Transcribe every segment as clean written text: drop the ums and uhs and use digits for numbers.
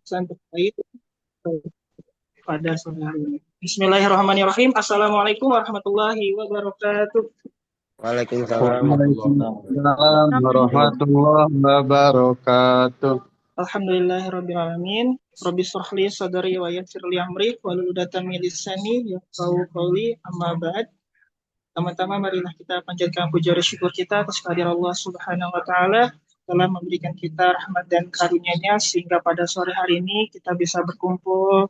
terkait pada sore hari ini. Bismillahirrahmanirrahim. Assalamualaikum warahmatullahi wabarakatuh. Waalaikumsalam warahmatullahi Waalaikumsalam warahmatullahi wabarakatuh. Alhamdulillahirrabbilalamin. Rabbi shrah li sadri wa yassir li amri wahlul 'uqdatam min lisani yafqahu qawli. Amma ba'd. Pertama-tama marilah kita panjatkan puja dan syukur kita atas kehadiran Allah Subhanahu wa taala telah memberikan kita rahmat dan karunia-Nya sehingga pada sore hari ini kita bisa berkumpul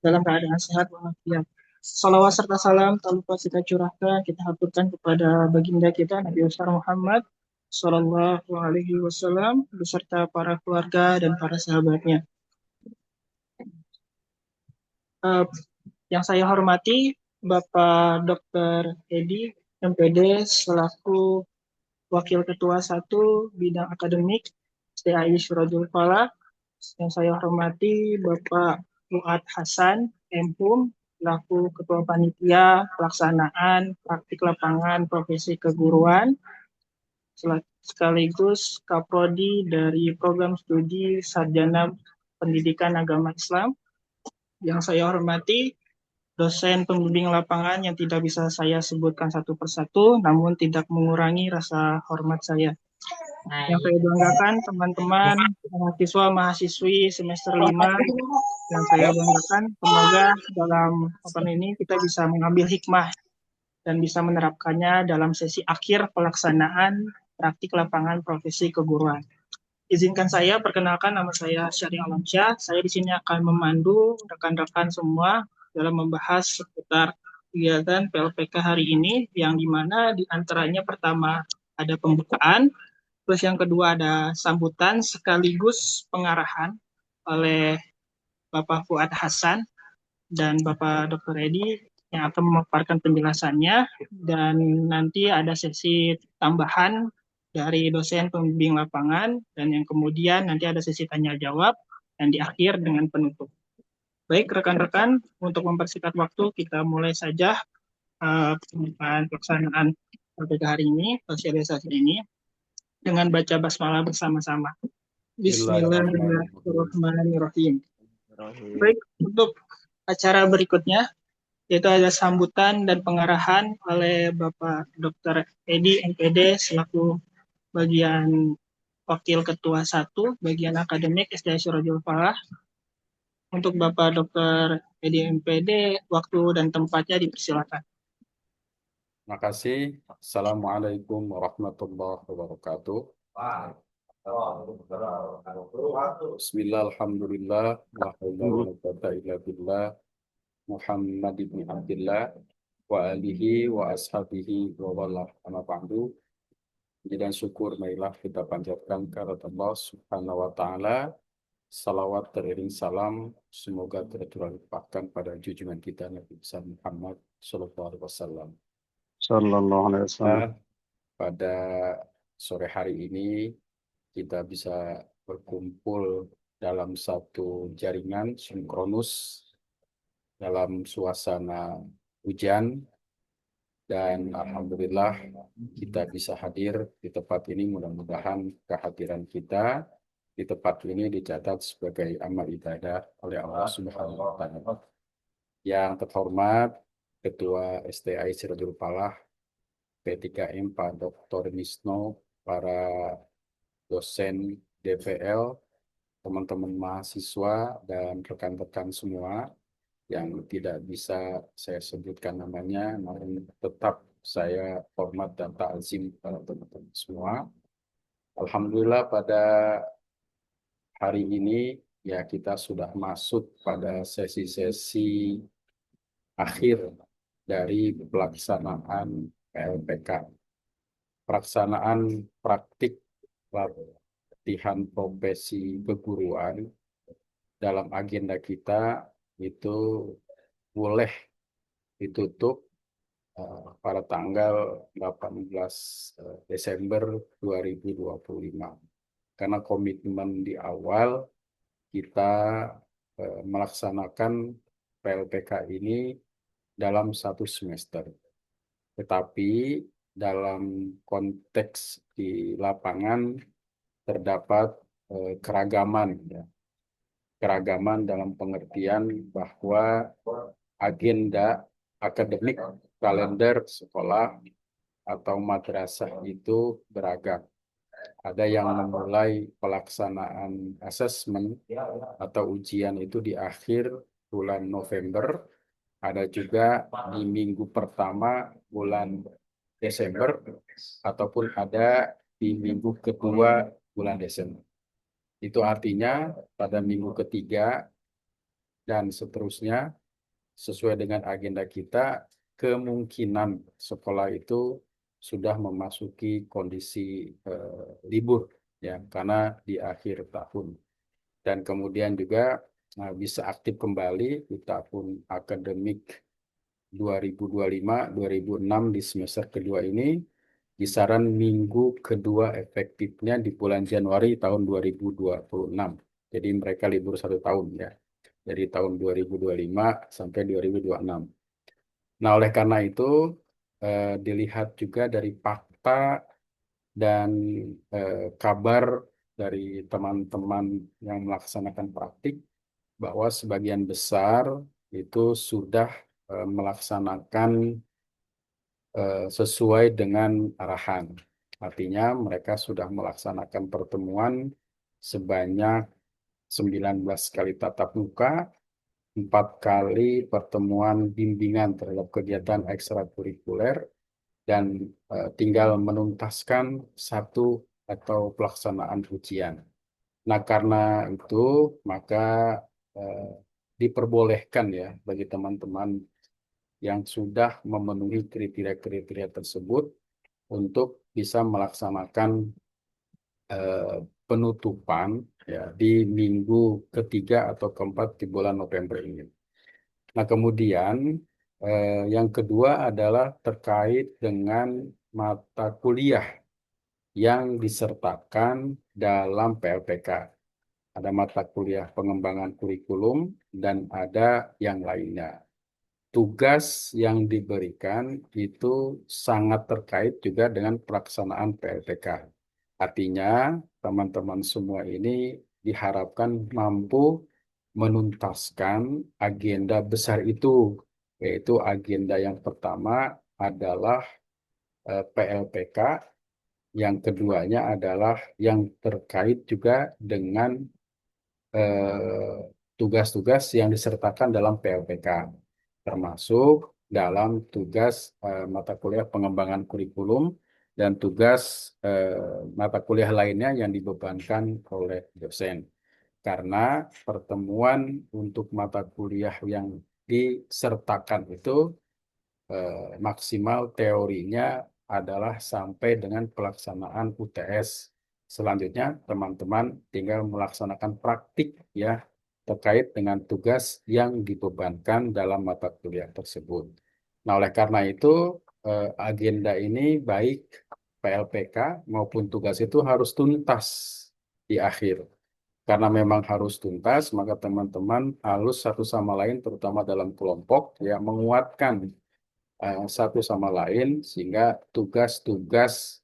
dalam keadaan sehat walafiat. Salawat serta salam tak lupa kita curahkan, kita haturkan kepada baginda kita Nabi besar Muhammad Sallallahu Alaihi Wasallam beserta para keluarga dan para sahabatnya. Yang saya hormati Bapak Dr. Edi MPD selaku Wakil Ketua 1 Bidang Akademik STAI Syurajul Falah. Yang saya hormati Bapak Fuad Hasan MPum selaku Ketua Panitia Pelaksanaan Praktik Lapangan Profesi Keguruan sekaligus Kaprodi dari Program Studi Sarjana Pendidikan Agama Islam. Yang saya hormati dosen pembimbing lapangan yang tidak bisa saya sebutkan satu persatu, namun tidak mengurangi rasa hormat saya. Yang saya banggakan teman-teman mahasiswa-mahasiswi semester 5, yang saya banggakan semoga dalam papan ini kita bisa mengambil hikmah dan bisa menerapkannya dalam sesi akhir pelaksanaan praktik lapangan profesi keguruan. Izinkan saya perkenalkan, nama saya Syahri Alamsyah. Saya di sini akan memandu rekan-rekan semua dalam membahas seputar kegiatan PLPK hari ini, yang dimana diantaranya pertama ada pembukaan, terus yang kedua ada sambutan sekaligus pengarahan oleh Bapak Fuad Hasan dan Bapak Dr. Edi yang akan memaparkan penjelasannya, dan nanti ada sesi tambahan dari dosen pembimbing lapangan, dan yang kemudian nanti ada sesi tanya jawab dan di akhir dengan penutup. Baik rekan-rekan, untuk mempersingkat waktu kita mulai saja pelaksanaan PLPK hari ini, sosialisasi ini dengan baca basmalah bersama-sama. Bismillahirrahmanirrahim. Baik, untuk acara berikutnya yaitu ada sambutan dan pengarahan oleh Bapak Dr. Edi MPD selaku bagian Wakil Ketua 1 bagian akademik SDA Syurajul Falah. Untuk Bapak Dr. Edi MPD, waktu dan tempatnya dipersilakan. Terima kasih. Assalamualaikum warahmatullahi wabarakatuh. Bismillah, alhamdulillah, la haula wa la quwwata illa billah, Muhammad ibn Abdillah, wa alihi wa ashabihi wa wallah, amma ba'du. Dan syukur marilah kita panjatkan kehadirat Allah Subhanahu wa taala. Salawat teriring salam semoga tercurahkan pada junjungan kita Nabi besar Muhammad sallallahu alaihi wasallam. Sallallahu alaihi wasallam. Pada sore hari ini kita bisa berkumpul dalam satu jaringan sinkronus dalam suasana hujan, dan alhamdulillah kita bisa hadir di tempat ini. Mudah-mudahan kehadiran kita di tempat ini dicatat sebagai amal ibadah oleh Allah Subhanahu wa taala. Yang terhormat Ketua STAI Syurajul Falah P3M Pak Dr. Misno, para dosen DPL, teman-teman mahasiswa dan rekan-rekan semua yang tidak bisa saya sebutkan namanya, namun tetap saya hormat dan ta'zim pada teman-teman semua. Alhamdulillah pada hari ini ya kita sudah masuk pada sesi-sesi akhir dari pelaksanaan PLPK. Pelaksanaan praktik latihan profesi keguruan dalam agenda kita itu boleh ditutup pada tanggal 18 Desember 2025. Karena komitmen di awal kita melaksanakan PLPK ini dalam satu semester. Tetapi dalam konteks di lapangan terdapat keragaman, ya. keragaman dalam pengertian bahwa agenda akademik, kalender sekolah atau madrasah itu beragam. Ada yang memulai pelaksanaan asesmen atau ujian itu di akhir bulan November, ada juga di minggu pertama bulan Desember, ataupun ada di minggu kedua bulan Desember. Itu artinya pada minggu ketiga dan seterusnya, sesuai dengan agenda kita, kemungkinan sekolah itu sudah memasuki kondisi libur, ya, karena di akhir tahun. Dan kemudian juga bisa aktif kembali di tahun akademik 2025-2026 di semester kedua ini, kisaran minggu kedua efektifnya di bulan Januari tahun 2026. Jadi mereka libur 1 tahun, ya, dari tahun 2025 sampai 2026. Nah, oleh karena itu dilihat juga dari fakta dan kabar dari teman-teman yang melaksanakan praktik bahwa sebagian besar itu sudah melaksanakan sesuai dengan arahan. Artinya mereka sudah melaksanakan pertemuan sebanyak 19 kali tatap muka, 4 kali pertemuan bimbingan terhadap kegiatan ekstrakurikuler, dan tinggal menuntaskan 1 atau pelaksanaan ujian. Nah, karena itu maka eh, diperbolehkan, ya, bagi teman-teman yang sudah memenuhi kriteria-kriteria tersebut untuk bisa melaksanakan penutupan, ya, di minggu ketiga atau keempat di bulan November ini. Nah, kemudian yang kedua adalah terkait dengan mata kuliah yang disertakan dalam PLPK. Ada mata kuliah pengembangan kurikulum dan ada yang lainnya. Tugas yang diberikan itu sangat terkait juga dengan pelaksanaan PLPK. Artinya, teman-teman semua ini diharapkan mampu menuntaskan agenda besar itu, yaitu agenda yang pertama adalah PLPK, yang keduanya adalah yang terkait juga dengan tugas-tugas yang disertakan dalam PLPK, termasuk dalam tugas mata kuliah pengembangan kurikulum dan tugas mata kuliah lainnya yang dibebankan oleh dosen. Karena pertemuan untuk mata kuliah yang disertakan itu maksimal teorinya adalah sampai dengan pelaksanaan UTS. Selanjutnya, teman-teman tinggal melaksanakan praktik, ya, terkait dengan tugas yang dibebankan dalam mata kuliah tersebut. Nah, oleh karena itu, agenda ini baik PLPK maupun tugas itu harus tuntas di akhir. Karena memang harus tuntas, maka teman-teman harus satu sama lain, terutama dalam kelompok, ya, menguatkan satu sama lain sehingga tugas-tugas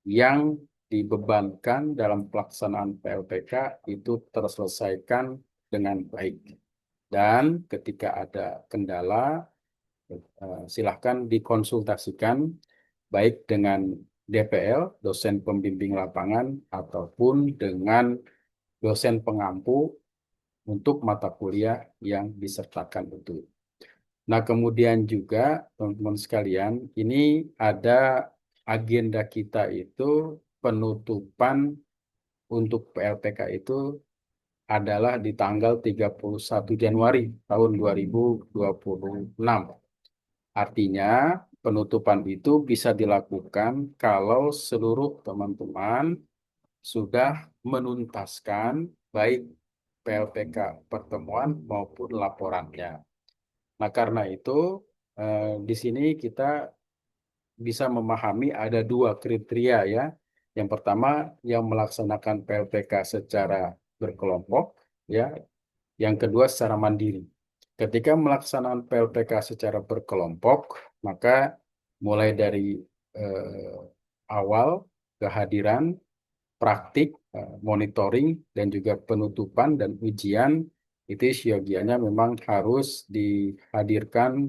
yang dibebankan dalam pelaksanaan PLPK itu terselesaikan dengan baik. Dan ketika ada kendala, silahkan dikonsultasikan baik dengan DPL, dosen pembimbing lapangan, ataupun dengan dosen pengampu untuk mata kuliah yang disertakan itu. Nah, kemudian juga teman-teman sekalian, ini ada agenda kita itu penutupan untuk PLTK itu adalah di tanggal 31 Januari tahun 2026. Artinya, penutupan itu bisa dilakukan kalau seluruh teman-teman sudah menuntaskan baik PLTK pertemuan maupun laporannya. Nah, karena itu di sini kita bisa memahami ada 2 kriteria, ya. Yang pertama, yang melaksanakan PLTK secara berkelompok, ya. Yang kedua, secara mandiri. Ketika melaksanakan PLTK secara berkelompok, maka mulai dari eh, awal kehadiran, praktik, monitoring, dan juga penutupan dan ujian itu siogianya memang harus dihadirkan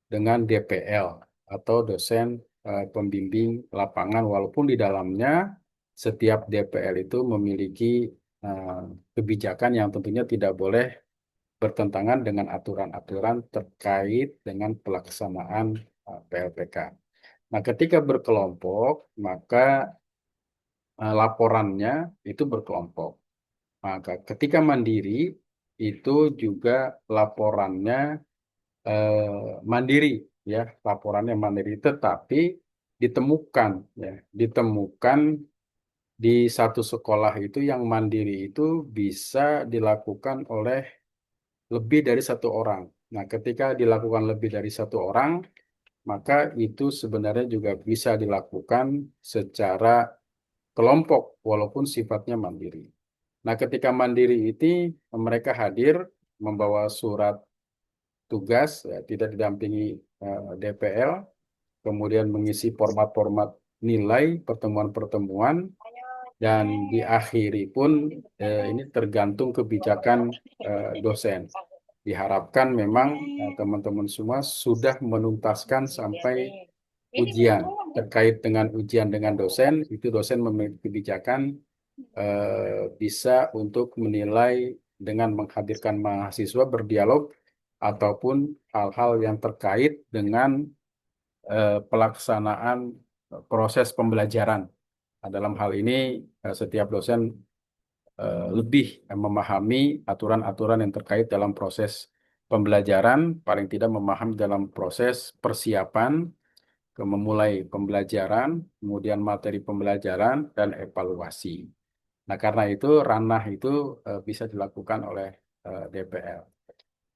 dengan DPL atau dosen pembimbing lapangan, walaupun di dalamnya setiap DPL itu memiliki eh, kebijakan yang tentunya tidak boleh bertentangan dengan aturan-aturan terkait dengan pelaksanaan PLPK. Nah, ketika berkelompok, maka laporannya itu berkelompok. Maka ketika mandiri, itu juga laporannya mandiri, ya, laporannya mandiri, tetapi ditemukan, ya, ditemukan di satu sekolah itu yang mandiri itu bisa dilakukan oleh lebih dari satu orang. Nah, ketika dilakukan lebih dari satu orang, maka itu sebenarnya juga bisa dilakukan secara kelompok, walaupun sifatnya mandiri. Nah, ketika mandiri ini mereka hadir membawa surat tugas, ya, tidak didampingi DPL, kemudian mengisi format-format nilai pertemuan-pertemuan, dan diakhiri pun ini tergantung kebijakan dosen. Diharapkan memang teman-teman semua sudah menuntaskan sampai ujian. Terkait dengan ujian dengan dosen, itu dosen memiliki kebijakan bisa untuk menilai dengan menghadirkan mahasiswa berdialog ataupun hal-hal yang terkait dengan pelaksanaan proses pembelajaran. Nah, dalam hal ini setiap dosen lebih memahami aturan-aturan yang terkait dalam proses pembelajaran, paling tidak memahami dalam proses persiapan ke memulai pembelajaran, kemudian materi pembelajaran, dan evaluasi. Nah, karena itu ranah itu bisa dilakukan oleh DPL.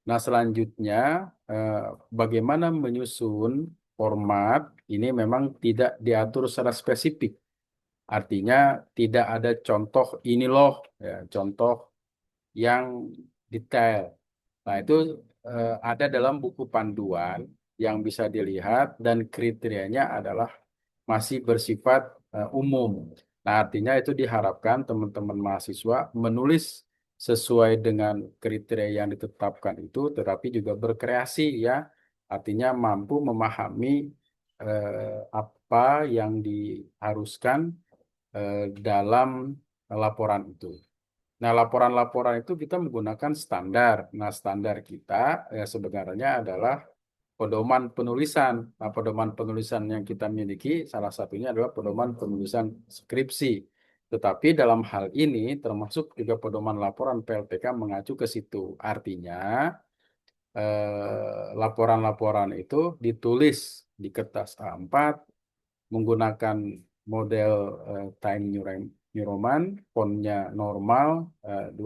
Nah, selanjutnya eh, bagaimana menyusun format ini memang tidak diatur secara spesifik. Artinya tidak ada contoh ini loh, ya, contoh yang detail. Nah, itu ada dalam buku panduan yang bisa dilihat dan kriterianya adalah masih bersifat umum. Nah, artinya itu diharapkan teman-teman mahasiswa menulis sesuai dengan kriteria yang ditetapkan itu, tetapi juga berkreasi, ya. Artinya mampu memahami apa yang diharuskan dalam laporan itu. Nah, laporan-laporan itu kita menggunakan standar. Nah, standar kita sebenarnya adalah pedoman penulisan. Nah, pedoman penulisan yang kita miliki salah satunya adalah pedoman penulisan skripsi. Tetapi dalam hal ini termasuk juga pedoman laporan PLPK mengacu ke situ. Artinya laporan-laporan itu ditulis di kertas A4 menggunakan model Time New Roman, fontnya normal 12,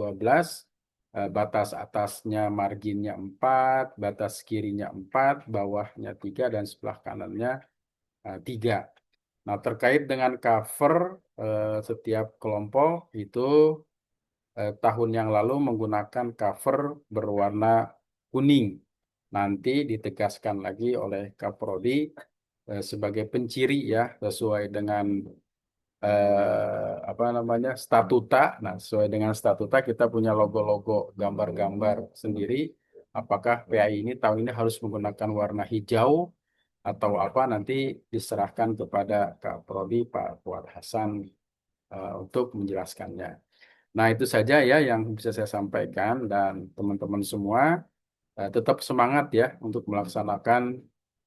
batas atasnya marginnya 4, batas kirinya 4, bawahnya 3, dan sebelah kanannya 3. Nah, terkait dengan cover setiap kelompok itu tahun yang lalu menggunakan cover berwarna kuning. Nanti ditegaskan lagi oleh Kaprodi sebagai penciri, ya, sesuai dengan apa namanya, statuta. Nah, sesuai dengan statuta kita punya logo-logo, gambar-gambar sendiri. Apakah PAI ini tahun ini harus menggunakan warna hijau atau apa, nanti diserahkan kepada Kak Prodi Pak Fuad Hasan untuk menjelaskannya. Nah, itu saja, ya, yang bisa saya sampaikan, dan teman-teman semua tetap semangat, ya, untuk melaksanakan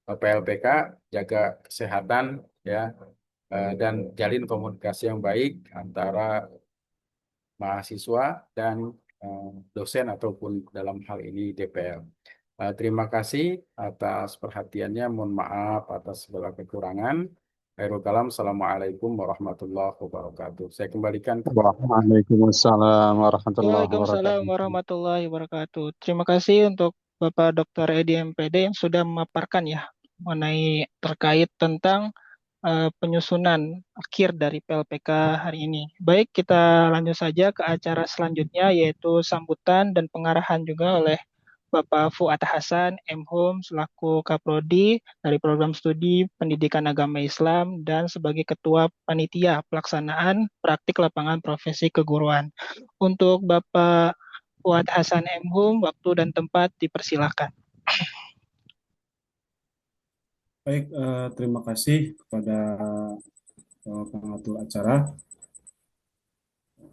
PLPK, jaga kesehatan, ya, dan jalin komunikasi yang baik antara mahasiswa dan dosen ataupun dalam hal ini DPL. Terima kasih atas perhatiannya. Mohon maaf atas segala kekurangan. Khairul kalam. Assalamualaikum warahmatullahi wabarakatuh. Saya kembalikan ke Waalaikumsalam warahmatullahi Waalaikumsalam wabarakatuh. warahmatullahi wabarakatuh. Terima kasih untuk Bapak Dr. Edi MPD yang sudah memaparkan ya mengenai terkait tentang penyusunan akhir dari PLPK hari ini. Baik, kita lanjut saja ke acara selanjutnya yaitu sambutan dan pengarahan juga oleh Bapak Fuad Hasan, M.Hum, selaku Kaprodi dari Program Studi Pendidikan Agama Islam dan sebagai Ketua Panitia Pelaksanaan Praktik Lapangan Profesi Keguruan. Untuk Bapak Fuad Hasan M. Hum, waktu dan tempat dipersilakan. Baik, terima kasih kepada pengatur acara.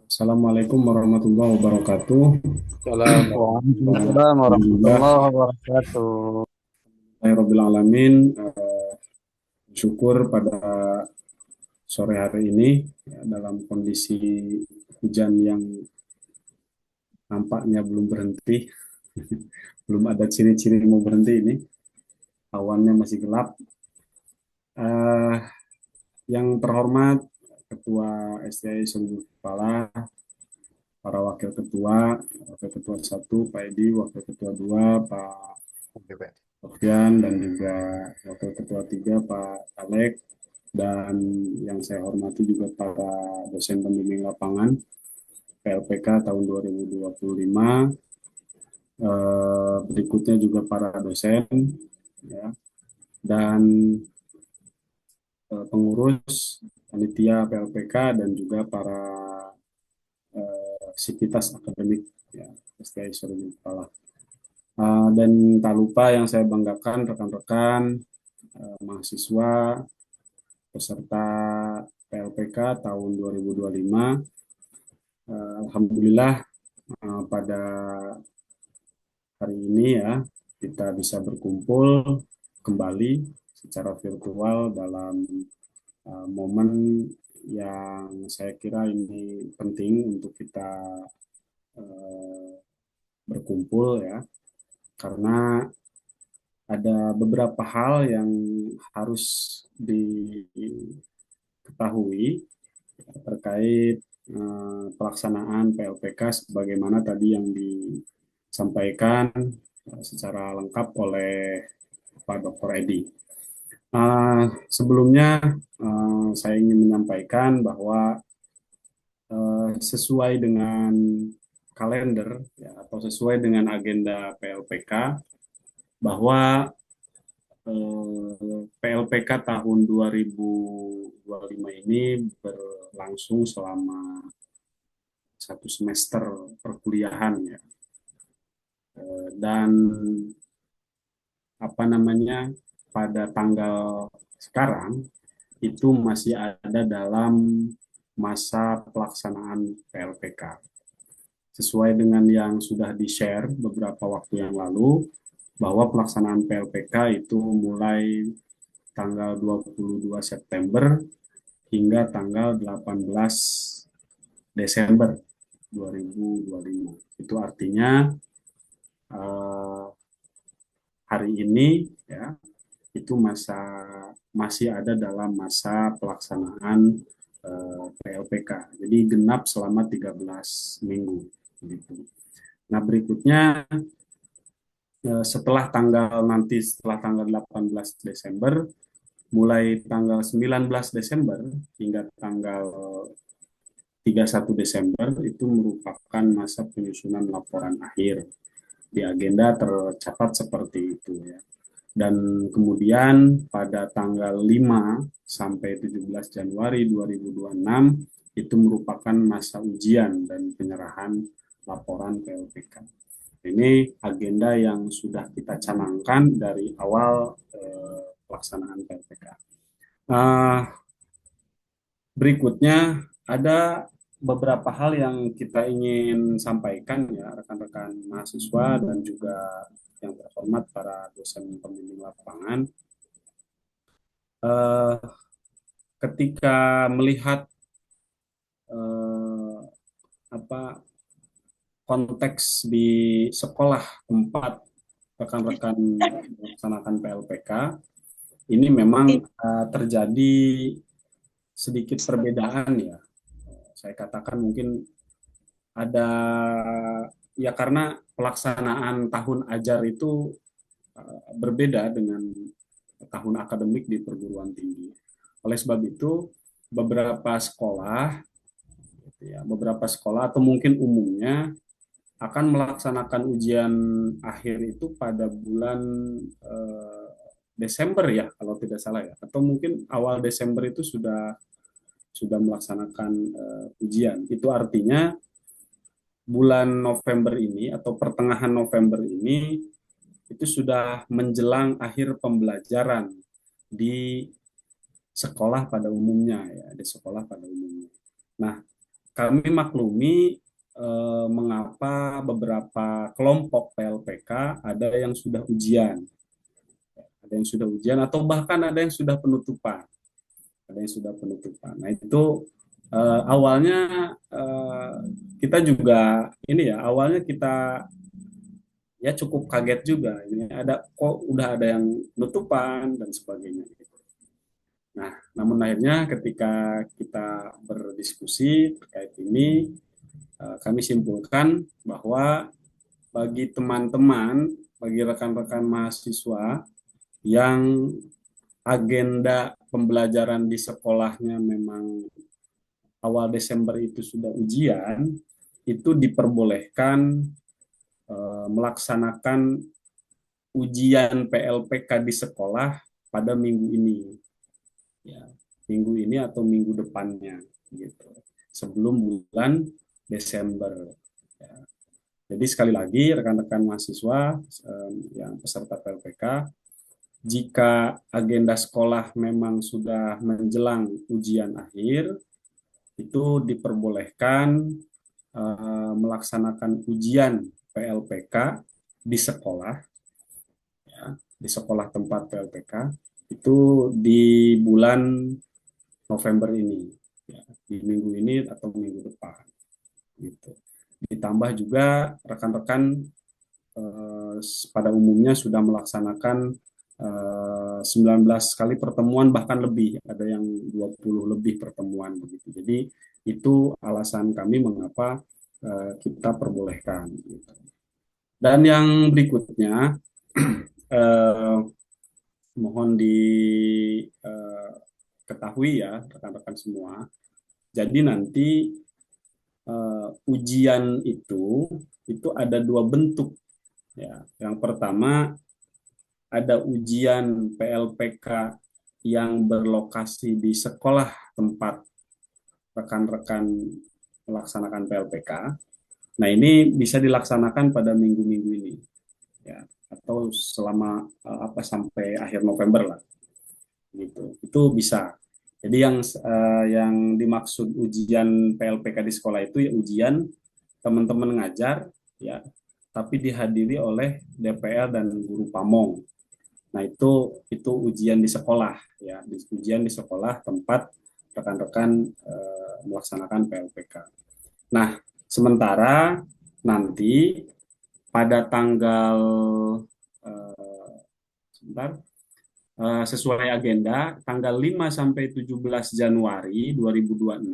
Assalamualaikum warahmatullahi wabarakatuh. Assalamualaikum. Waalaikumsalam Alhamdulillah, warahmatullahi wabarakatuh. Rabbil Alamin. Syukur pada sore hari ini ya, dalam kondisi hujan yang nampaknya belum berhenti, belum ada ciri-ciri mau berhenti ini, awannya masih gelap. Eh, yang terhormat Ketua STI Sumber Kepala, para wakil ketua 1 Pak Edi, wakil ketua 2 Pak Sofian, dan juga wakil ketua 3 Pak Alek, dan yang saya hormati juga para dosen pembimbing lapangan PLPK tahun 2025. Berikutnya juga para dosen ya, dan pengurus panitia PLPK dan juga para sivitas akademik ya, STI Sumber Kepala. Dan tak lupa yang saya banggakan rekan-rekan mahasiswa peserta PLPK tahun 2025. Alhamdulillah pada hari ini ya kita bisa berkumpul kembali secara virtual dalam momen yang saya kira ini penting untuk kita berkumpul ya, karena ada beberapa hal yang harus diketahui terkait pelaksanaan PLPK sebagaimana tadi yang disampaikan secara lengkap oleh Pak Dr. Edi. Sebelumnya saya ingin menyampaikan bahwa sesuai dengan kalender ya, atau sesuai dengan agenda PLPK, bahwa PLPK tahun 2025 ini berlangsung selama 1 semester perkuliahan ya. Dan pada tanggal sekarang itu masih ada dalam masa pelaksanaan PLPK. Sesuai dengan yang sudah di-share beberapa waktu yang lalu, bahwa pelaksanaan PLPK itu mulai tanggal 22 September hingga tanggal 18 Desember 2025. Itu artinya hari ini ya itu masih ada dalam masa pelaksanaan PLPK. Jadi genap selama 13 minggu gitu. Nah, berikutnya setelah tanggal 18 Desember, mulai tanggal 19 Desember hingga tanggal 31 Desember itu merupakan masa penyusunan laporan akhir. Di agenda tercatat seperti itu ya. Dan kemudian pada tanggal 5 sampai 17 Januari 2026 itu merupakan masa ujian dan penyerahan laporan PLPK. Ini agenda yang sudah kita canangkan dari awal pelaksanaan PLPK. Berikutnya ada beberapa hal yang kita ingin sampaikan ya rekan-rekan mahasiswa dan juga yang terhormat para dosen pembimbing lapangan. Ketika melihat konteks di sekolah tempat rekan-rekan melaksanakan PLPK, ini memang terjadi sedikit perbedaan ya. Saya katakan mungkin ada ya karena pelaksanaan tahun ajar itu berbeda dengan tahun akademik di perguruan tinggi. Oleh sebab itu beberapa sekolah atau mungkin umumnya akan melaksanakan ujian akhir itu pada bulan Desember ya kalau tidak salah ya, atau mungkin awal Desember itu sudah melaksanakan ujian. Itu artinya bulan November ini atau pertengahan November ini itu sudah menjelang akhir pembelajaran di sekolah pada umumnya ya, di sekolah pada umumnya. Nah, kami maklumi mengapa beberapa kelompok PLPK ada yang sudah ujian, atau bahkan ada yang sudah penutupan, Nah, itu awalnya kita juga ini ya, awalnya kita ya cukup kaget juga, ini ada kok udah ada yang penutupan dan sebagainya. Nah, namun akhirnya ketika kita berdiskusi terkait ini, kami simpulkan bahwa bagi teman-teman, bagi rekan-rekan mahasiswa yang agenda pembelajaran di sekolahnya memang awal Desember itu sudah ujian, itu diperbolehkan melaksanakan ujian PLPK di sekolah pada minggu ini, ya, minggu ini atau minggu depannya, gitu, sebelum bulan Desember. Ya. Jadi sekali lagi rekan-rekan mahasiswa yang peserta PLPK, jika agenda sekolah memang sudah menjelang ujian akhir, itu diperbolehkan melaksanakan ujian PLPK di sekolah, ya, di sekolah tempat PLPK itu di bulan November ini, ya, di minggu ini atau minggu depan, gitu. Ditambah juga rekan-rekan pada umumnya sudah melaksanakan 19 kali pertemuan, bahkan lebih, ada yang 20 lebih pertemuan begitu. Jadi itu alasan kami mengapa kita perbolehkan. Gitu. Dan yang berikutnya mohon diketahui ya rekan-rekan semua. Jadi nanti ujian itu ada dua bentuk. Ya, yang pertama ada ujian PLPK yang berlokasi di sekolah tempat rekan-rekan melaksanakan PLPK. Nah, ini bisa dilaksanakan pada minggu-minggu ini, ya, atau selama sampai akhir November lah, gitu. Itu bisa. Jadi yang dimaksud ujian PLPK di sekolah itu ya ujian teman-teman ngajar, ya, tapi dihadiri oleh DPL dan guru pamong. Nah, itu ujian di sekolah, ya, ujian di sekolah tempat rekan-rekan melaksanakan PLPK. Nah, sementara nanti pada tanggal sesuai agenda tanggal 5 sampai 17 Januari 2026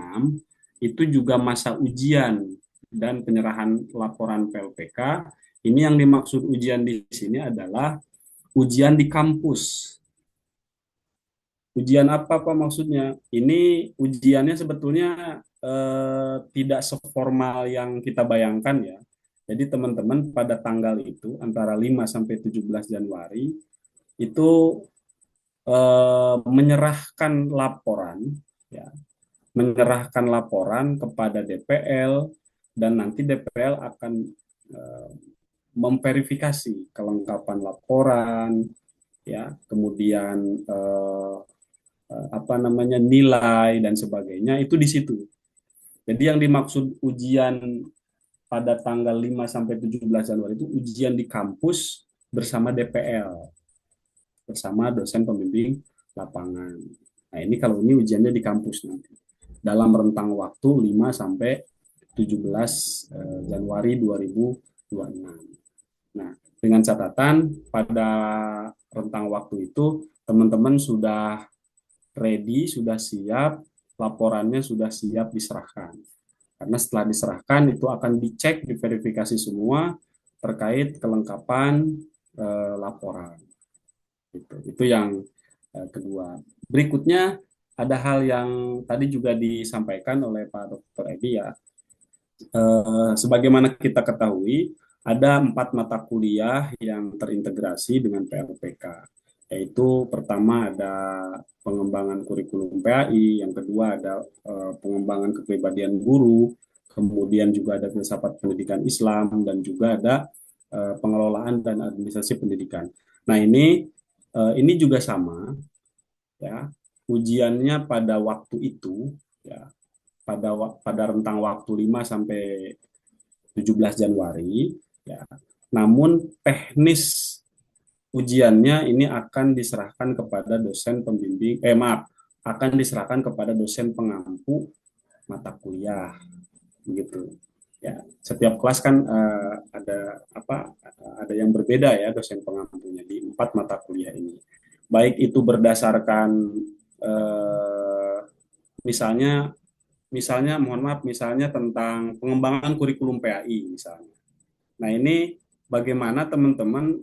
itu juga masa ujian dan penyerahan laporan PLPK. Ini yang dimaksud ujian di sini adalah ujian di kampus. Ujian apa Pak maksudnya? Ini ujiannya sebetulnya tidak seformal yang kita bayangkan ya. Jadi teman-teman pada tanggal itu antara 5 sampai 17 Januari itu menyerahkan laporan, ya, menyerahkan laporan kepada DPL dan nanti DPL akan memverifikasi kelengkapan laporan, ya, kemudian nilai dan sebagainya itu di situ. Jadi yang dimaksud ujian pada tanggal 5 sampai 17 Januari itu ujian di kampus bersama DPL, bersama dosen pembimbing lapangan. Nah, ini kalau ini ujiannya di kampus nanti dalam rentang waktu 5 sampai 17 Januari 2026. Nah, dengan catatan pada rentang waktu itu teman-teman sudah ready, sudah siap, laporannya sudah siap diserahkan. Karena setelah diserahkan itu akan dicek, diverifikasi semua terkait kelengkapan laporan. Itu yang kedua. Berikutnya ada hal yang tadi juga disampaikan oleh Pak Dr. Edi ya. Sebagaimana kita ketahui, ada 4 mata kuliah yang terintegrasi dengan PLPK, yaitu pertama ada pengembangan kurikulum PAI, yang kedua ada pengembangan kepribadian guru, kemudian juga ada filsafat pendidikan Islam, dan juga ada pengelolaan dan administrasi pendidikan. Nah, ini juga sama, ya, ujiannya pada waktu itu, ya, pada rentang waktu 5 sampai 17 Januari, ya. Namun teknis ujiannya ini akan diserahkan kepada dosen pembimbing, akan diserahkan kepada dosen pengampu mata kuliah, begitu. Ya, setiap kelas kan ada yang berbeda ya dosen pengampunya di 4 mata kuliah ini. Baik itu berdasarkan misalnya mohon maaf, misalnya tentang pengembangan kurikulum PAI misalnya. Nah, ini bagaimana teman-teman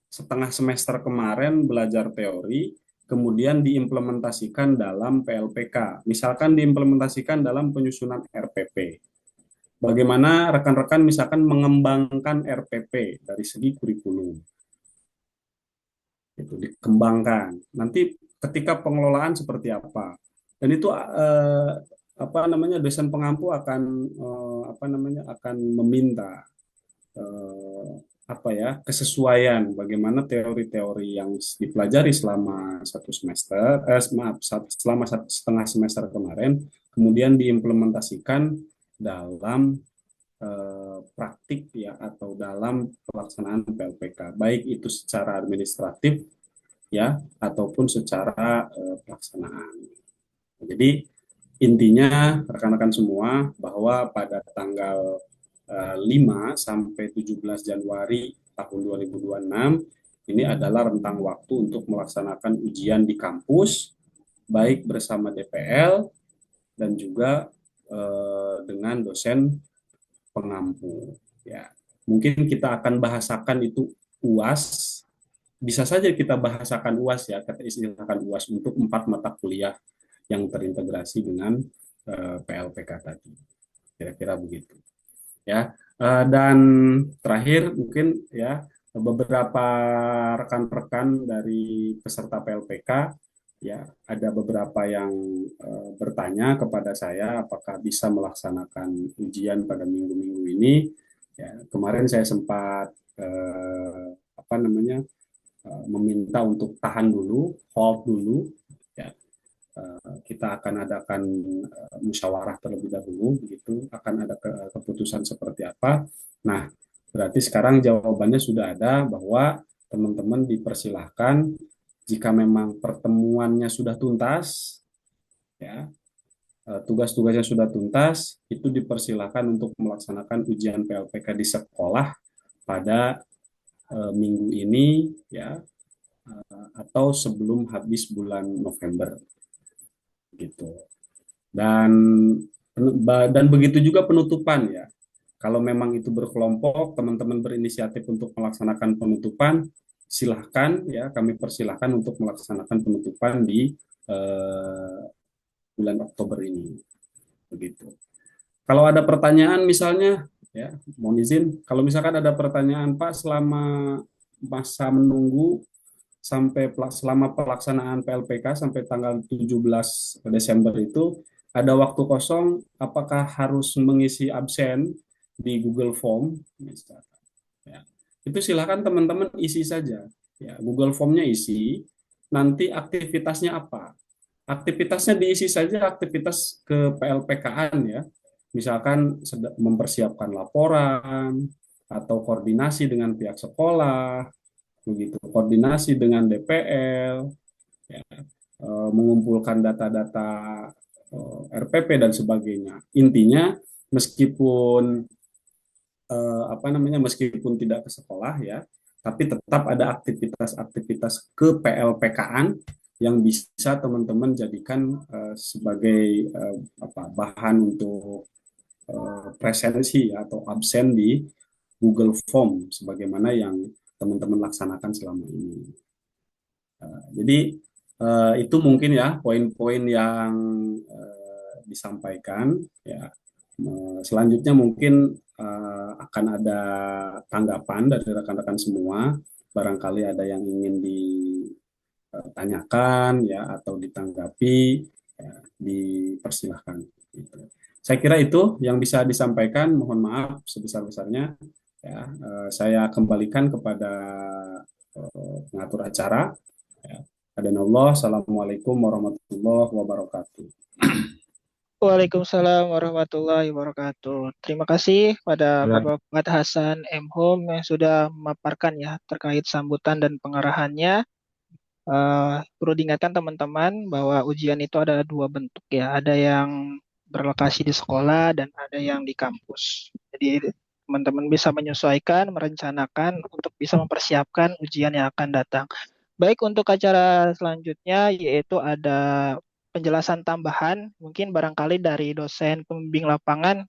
setengah semester kemarin belajar teori, kemudian diimplementasikan dalam PLPK. Misalkan diimplementasikan dalam penyusunan RPP. Bagaimana rekan-rekan misalkan mengembangkan RPP dari segi kurikulum. Itu dikembangkan. Nanti ketika pengelolaan seperti apa. Dan itu dosen pengampu akan akan meminta kesesuaian bagaimana teori-teori yang dipelajari selama selama 1,5 semester kemarin, kemudian diimplementasikan dalam praktik ya, atau dalam pelaksanaan PLPK, baik itu secara administratif ya ataupun secara pelaksanaan. Jadi intinya rekan-rekan semua bahwa pada tanggal 5 sampai 17 Januari tahun 2026 ini adalah rentang waktu untuk melaksanakan ujian di kampus, baik bersama DPL dan juga dengan dosen pengampu. Ya, mungkin kita akan bahasakan itu UAS. Bisa saja kita bahasakan UAS ya, kita istilahkan UAS untuk 4 mata kuliah yang terintegrasi dengan PLPK tadi. Kira-kira begitu. Ya, dan terakhir mungkin ya beberapa rekan-rekan dari peserta PLPK ya, ada beberapa yang bertanya kepada saya apakah bisa melaksanakan ujian pada minggu-minggu ini. Ya, kemarin saya sempat meminta untuk tahan dulu, hold dulu. Ya, kita akan adakan musyawarah terlebih dahulu, begitu akan ada keputusan seperti apa. Nah, berarti sekarang jawabannya sudah ada bahwa teman-teman dipersilahkan jika memang pertemuannya sudah tuntas, ya tugas-tugasnya sudah tuntas, itu dipersilahkan untuk melaksanakan ujian PLPK di sekolah pada minggu ini, ya atau sebelum habis bulan November. Gitu. Dan begitu juga penutupan ya. Kalau memang itu berkelompok, teman-teman berinisiatif untuk melaksanakan penutupan, silahkan ya, kami persilahkan untuk melaksanakan penutupan di bulan Oktober ini. Begitu. Kalau ada pertanyaan misalnya, ya mohon izin, kalau misalkan ada pertanyaan Pak selama masa menunggu selama pelaksanaan PLPK sampai tanggal 17 Desember itu ada waktu kosong, apakah harus mengisi absen di Google Form misalkan, ya. Itu silakan teman-teman isi saja ya, Google Formnya isi, nanti aktivitasnya apa, aktivitasnya diisi saja, aktivitas ke PLPK-an ya, misalkan mempersiapkan laporan atau koordinasi dengan pihak sekolah, begitu, koordinasi dengan DPL, ya, mengumpulkan data-data RPP dan sebagainya. Intinya meskipun meskipun tidak ke sekolah ya, tapi tetap ada aktivitas-aktivitas ke PLPK-an yang bisa teman-teman jadikan sebagai bahan untuk presensi atau absen di Google Form sebagaimana yang teman-teman laksanakan selama ini. Jadi itu mungkin ya poin-poin yang disampaikan ya. Selanjutnya mungkin akan ada tanggapan dari rekan-rekan semua. Barangkali ada yang ingin ditanyakan ya atau ditanggapi, ya, dipersilahkan. Gitu. Saya kira itu yang bisa disampaikan. Mohon maaf sebesar-besarnya. Ya, saya kembalikan kepada pengatur acara. Ya. Adanallah. Assalamualaikum warahmatullahi wabarakatuh. Waalaikumsalam warahmatullahi wabarakatuh. Terima kasih pada Ya, Bapak Fuad Hasan M. Home yang sudah memaparkan ya terkait sambutan dan pengarahannya. Perlu diingatkan teman-teman bahwa ujian itu ada dua bentuk ya. Ada yang berlokasi di sekolah dan ada yang di kampus. Jadi teman-teman bisa menyesuaikan, merencanakan untuk bisa mempersiapkan ujian yang akan datang. Baik untuk acara selanjutnya yaitu ada penjelasan tambahan mungkin barangkali dari dosen pembimbing lapangan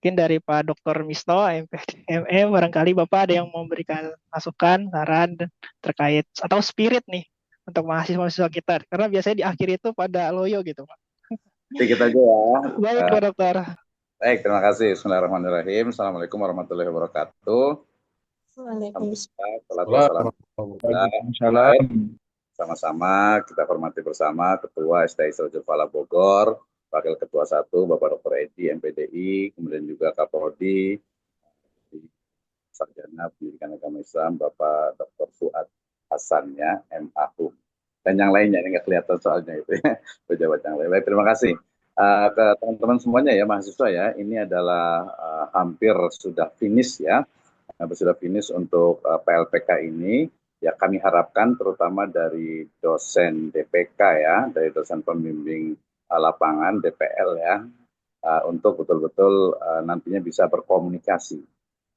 mungkin dari Pak Dr. Misto MPD ME barangkali Bapak ada yang memberikan masukan saran terkait atau spirit nih untuk mahasiswa-mahasiswa kita karena biasanya di akhir itu pada loyo gitu Pak. Sedikit aja ya. Baik Pak Dokter. Baik, terima kasih. Bismillahirrahmanirrahim. Assalamualaikum warahmatullahi wabarakatuh. Waalaikumsalam. Alhamdulillah, Waalaikumsalam. sama-sama kita hormati bersama Ketua STI Sirajul Falah Bogor, Wakil Ketua 1 Bapak Dr. Edi MPDI, kemudian juga Kapolri, Sarjana Pendidikan Agama Islam Bapak Dr. Fuad Hasan ya, MAHU. Dan yang lainnya ini nggak kelihatan soalnya itu ya, pejabat yang lain. Baik, terima kasih. Ke teman-teman semuanya ya, mahasiswa ya, ini adalah hampir sudah finish ya, sudah finish untuk PLPK ini. Ya kami harapkan terutama dari dosen DPK ya, dari dosen pembimbing lapangan DPL ya, untuk betul-betul nantinya bisa berkomunikasi.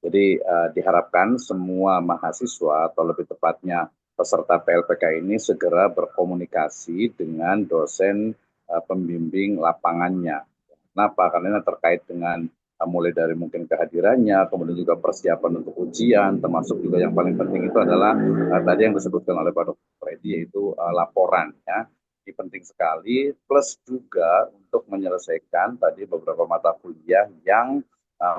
Jadi diharapkan semua mahasiswa atau lebih tepatnya peserta PLPK ini segera berkomunikasi dengan dosen pembimbing lapangannya. Kenapa? Karena ini terkait dengan mulai dari mungkin kehadirannya, kemudian juga persiapan untuk ujian, termasuk juga yang paling penting itu adalah tadi yang disebutkan oleh Pak Dr. Edi yaitu laporan ya. Ini penting sekali, plus juga untuk menyelesaikan tadi beberapa mata kuliah yang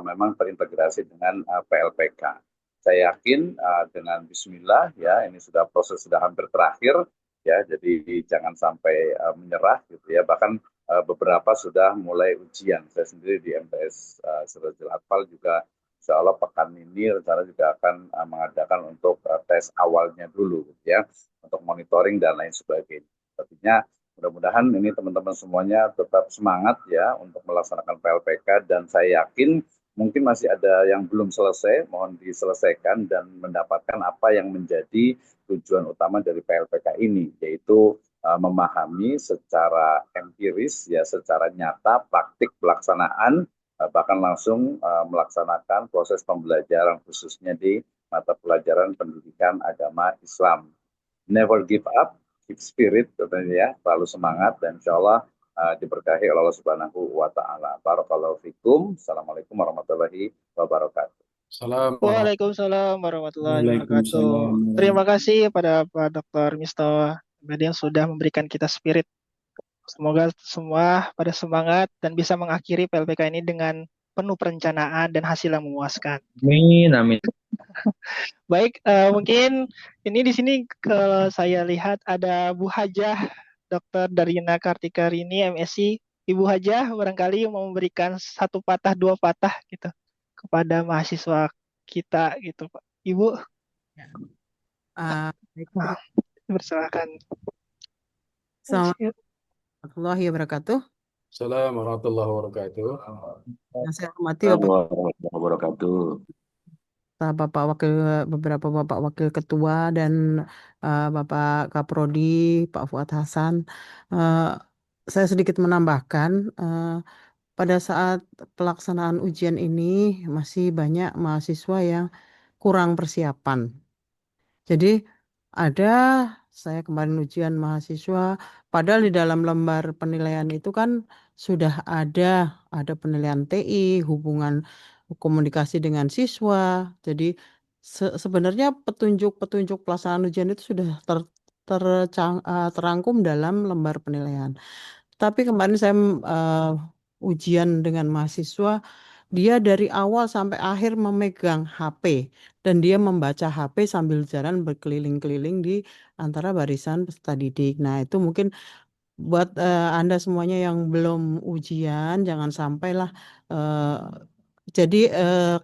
memang terintegrasi dengan PLPK. Saya yakin dengan Bismillah ya, ini sudah proses sudah hampir terakhir ya, jadi jangan sampai menyerah gitu ya. Bahkan beberapa sudah mulai ujian. Saya sendiri di MTS Sirajul Atfal juga insya Allah pekan ini rencana juga akan mengadakan untuk tes awalnya dulu gitu ya, untuk monitoring dan lain sebagainya. Artinya mudah-mudahan ini teman-teman semuanya tetap semangat ya untuk melaksanakan PLPK dan saya yakin mungkin masih ada yang belum selesai, mohon diselesaikan dan mendapatkan apa yang menjadi tujuan utama dari PLPK ini, yaitu memahami secara empiris ya, secara nyata praktik pelaksanaan bahkan langsung melaksanakan proses pembelajaran khususnya di mata pelajaran pendidikan agama Islam. Never give up, keep spirit katanya ya, selalu semangat dan insya Allah diberkahi oleh Allah Subhanahu wa taala. Barakallahu fikum. Assalamualaikum warahmatullahi wabarakatuh. Salam. Waalaikumsalam warahmatullahi wabarakatuh. Waalaikumsalam. Terima kasih pada Pak Dr. Misto yang sudah memberikan kita spirit. Semoga semua pada semangat dan bisa mengakhiri PLPK ini dengan penuh perencanaan dan hasil yang memuaskan. Amin, amin. Baik, mungkin ini di sini kalau saya lihat ada Bu Hajah Dr. Darina Kartika Rini MSc. Ibu Hajah barangkali mau memberikan satu patah dua patah gitu kepada mahasiswa kita gitu Pak. Ibu, Baik, bersilakan. Assalamualaikum warahmatullahi wabarakatuh. Assalamualaikum warahmatullahi wabarakatuh. Yang saya hormati beberapa Bapak Wakil Ketua dan Bapak Kaprodi, Pak Fuad Hasan. Saya sedikit menambahkan, pada saat pelaksanaan ujian ini masih banyak mahasiswa yang kurang persiapan. Jadi saya kemarin ujian mahasiswa, padahal di dalam lembar penilaian itu kan sudah ada penilaian TI, hubungan komunikasi dengan siswa. Jadi sebenarnya petunjuk pelaksanaan ujian itu sudah terangkum dalam lembar penilaian. Tapi kemarin saya ujian dengan mahasiswa, dia dari awal sampai akhir memegang HP dan dia membaca HP sambil jalan berkeliling-keliling di antara barisan peserta didik. Nah, itu mungkin buat Anda semuanya yang belum ujian, jangan sampailah. eh, jadi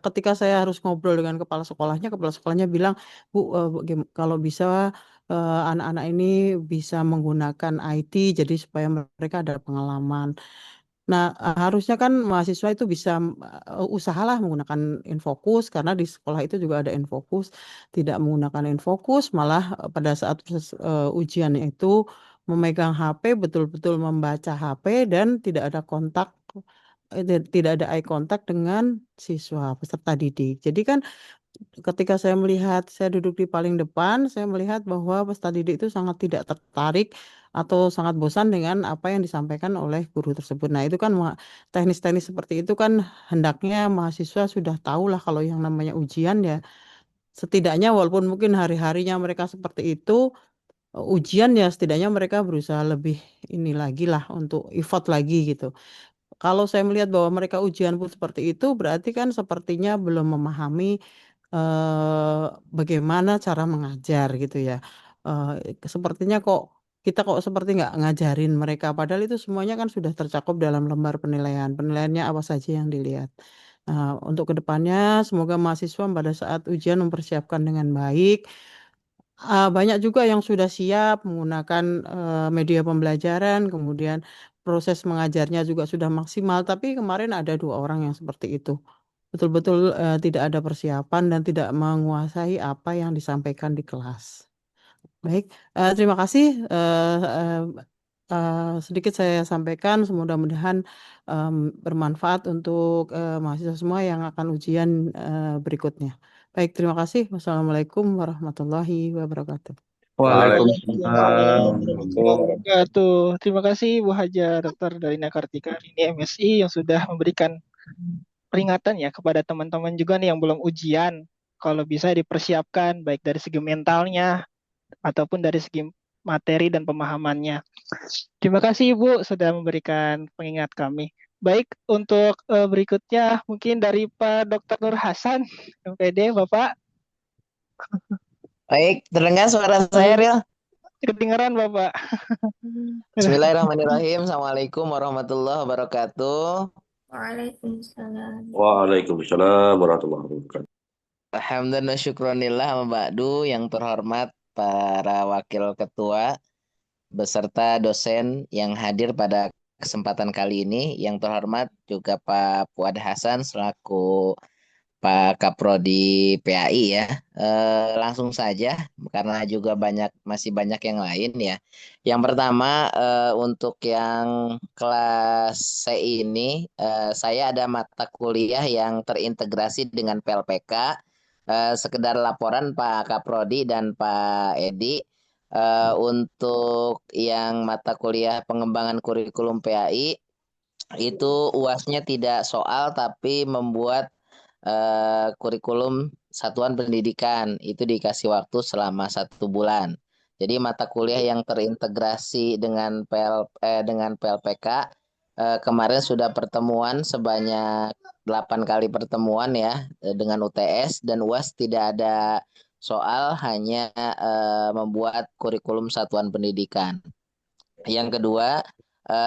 ketika saya harus ngobrol dengan kepala sekolahnya bilang, Bu, kalau bisa anak-anak ini bisa menggunakan IT, jadi supaya mereka ada pengalaman. Nah, harusnya kan mahasiswa itu bisa usahalah menggunakan Infocus karena di sekolah itu juga ada Infocus. Tidak menggunakan Infocus, malah pada saat proses ujian itu memegang HP, betul-betul membaca HP dan tidak ada kontak, tidak ada eye contact dengan siswa peserta didik. Jadi kan ketika saya melihat, saya duduk di paling depan, saya melihat bahwa peserta didik itu sangat tidak tertarik atau sangat bosan dengan apa yang disampaikan oleh guru tersebut. Nah, itu kan teknis-teknis seperti itu kan hendaknya mahasiswa sudah tahu lah kalau yang namanya ujian ya. Setidaknya walaupun mungkin hari-harinya mereka seperti itu, ujian ya setidaknya mereka berusaha lebih ini lagi lah untuk effort lagi gitu. Kalau saya melihat bahwa mereka ujian pun seperti itu, berarti kan sepertinya belum memahami bagaimana cara mengajar gitu ya. Sepertinya kok kita kok seperti nggak ngajarin mereka, padahal itu semuanya kan sudah tercakup dalam lembar penilaian. Penilaiannya apa saja yang dilihat. Untuk kedepannya, semoga mahasiswa pada saat ujian mempersiapkan dengan baik. Banyak juga yang sudah siap menggunakan media pembelajaran, kemudian proses mengajarnya juga sudah maksimal, tapi kemarin ada 2 orang yang seperti itu. Betul-betul tidak ada persiapan dan tidak menguasai apa yang disampaikan di kelas. Baik, terima kasih. Sedikit saya sampaikan, mudah-mudahan bermanfaat untuk mahasiswa semua yang akan ujian berikutnya. Baik, terima kasih. Wassalamualaikum warahmatullahi wabarakatuh. Waalaikumsalam Waalaikumsalam. warahmatullahi wabarakatuh. Terima kasih Bu Hajar, Dr. Dalina Kartika ini MSI yang sudah memberikan peringatan ya kepada teman-teman juga nih yang belum ujian. Kalau bisa dipersiapkan baik dari segi mentalnya ataupun dari segi materi dan pemahamannya. Terima kasih Ibu sudah memberikan pengingat kami. Baik, untuk berikutnya mungkin dari Pak Dr. Nur Hasan, MPD, Bapak. Baik, terdengar suara saya, Ril? Kedengaran, Bapak. Bismillahirrahmanirrahim. Assalamualaikum warahmatullahi wabarakatuh. Waalaikumsalam. Waalaikumsalam warahmatullahi wabarakatuh. Alhamdulillah, syukronillah, Mbakdu yang terhormat para wakil ketua beserta dosen yang hadir pada kesempatan kali ini. Yang terhormat juga Pak Fuad Hasan selaku Pak Kaprodi PAI ya. Langsung saja karena juga masih banyak yang lain ya. Yang pertama untuk yang kelas C ini saya ada mata kuliah yang terintegrasi dengan PLPK. Sekedar laporan Pak Kaprodi dan Pak Edi untuk yang mata kuliah pengembangan kurikulum PAI itu UASnya tidak soal tapi membuat kurikulum satuan pendidikan itu dikasih waktu selama 1 bulan. Jadi mata kuliah yang terintegrasi dengan dengan PLPK kemarin sudah pertemuan sebanyak 8 kali pertemuan ya dengan UTS dan UAS tidak ada soal hanya membuat kurikulum satuan pendidikan. Yang kedua,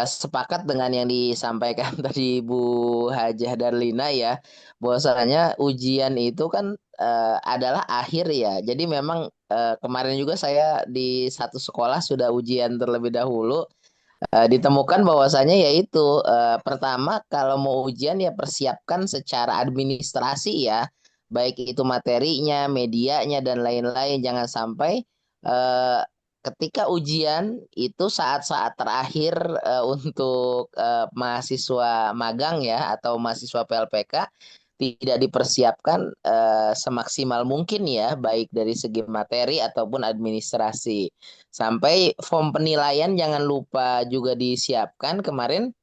sepakat dengan yang disampaikan tadi Bu Hajah Darlina ya, bahwasanya ujian itu kan adalah akhir ya. Jadi memang kemarin juga saya di satu sekolah sudah ujian terlebih dahulu, ditemukan bahwasanya yaitu pertama kalau mau ujian ya persiapkan secara administrasi ya, baik itu materinya, medianya dan lain-lain. Jangan sampai eh, ketika ujian itu saat-saat terakhir untuk mahasiswa magang ya atau mahasiswa PLPK tidak dipersiapkan semaksimal mungkin ya, baik dari segi materi ataupun administrasi. Sampai form penilaian jangan lupa juga disiapkan. Kemarin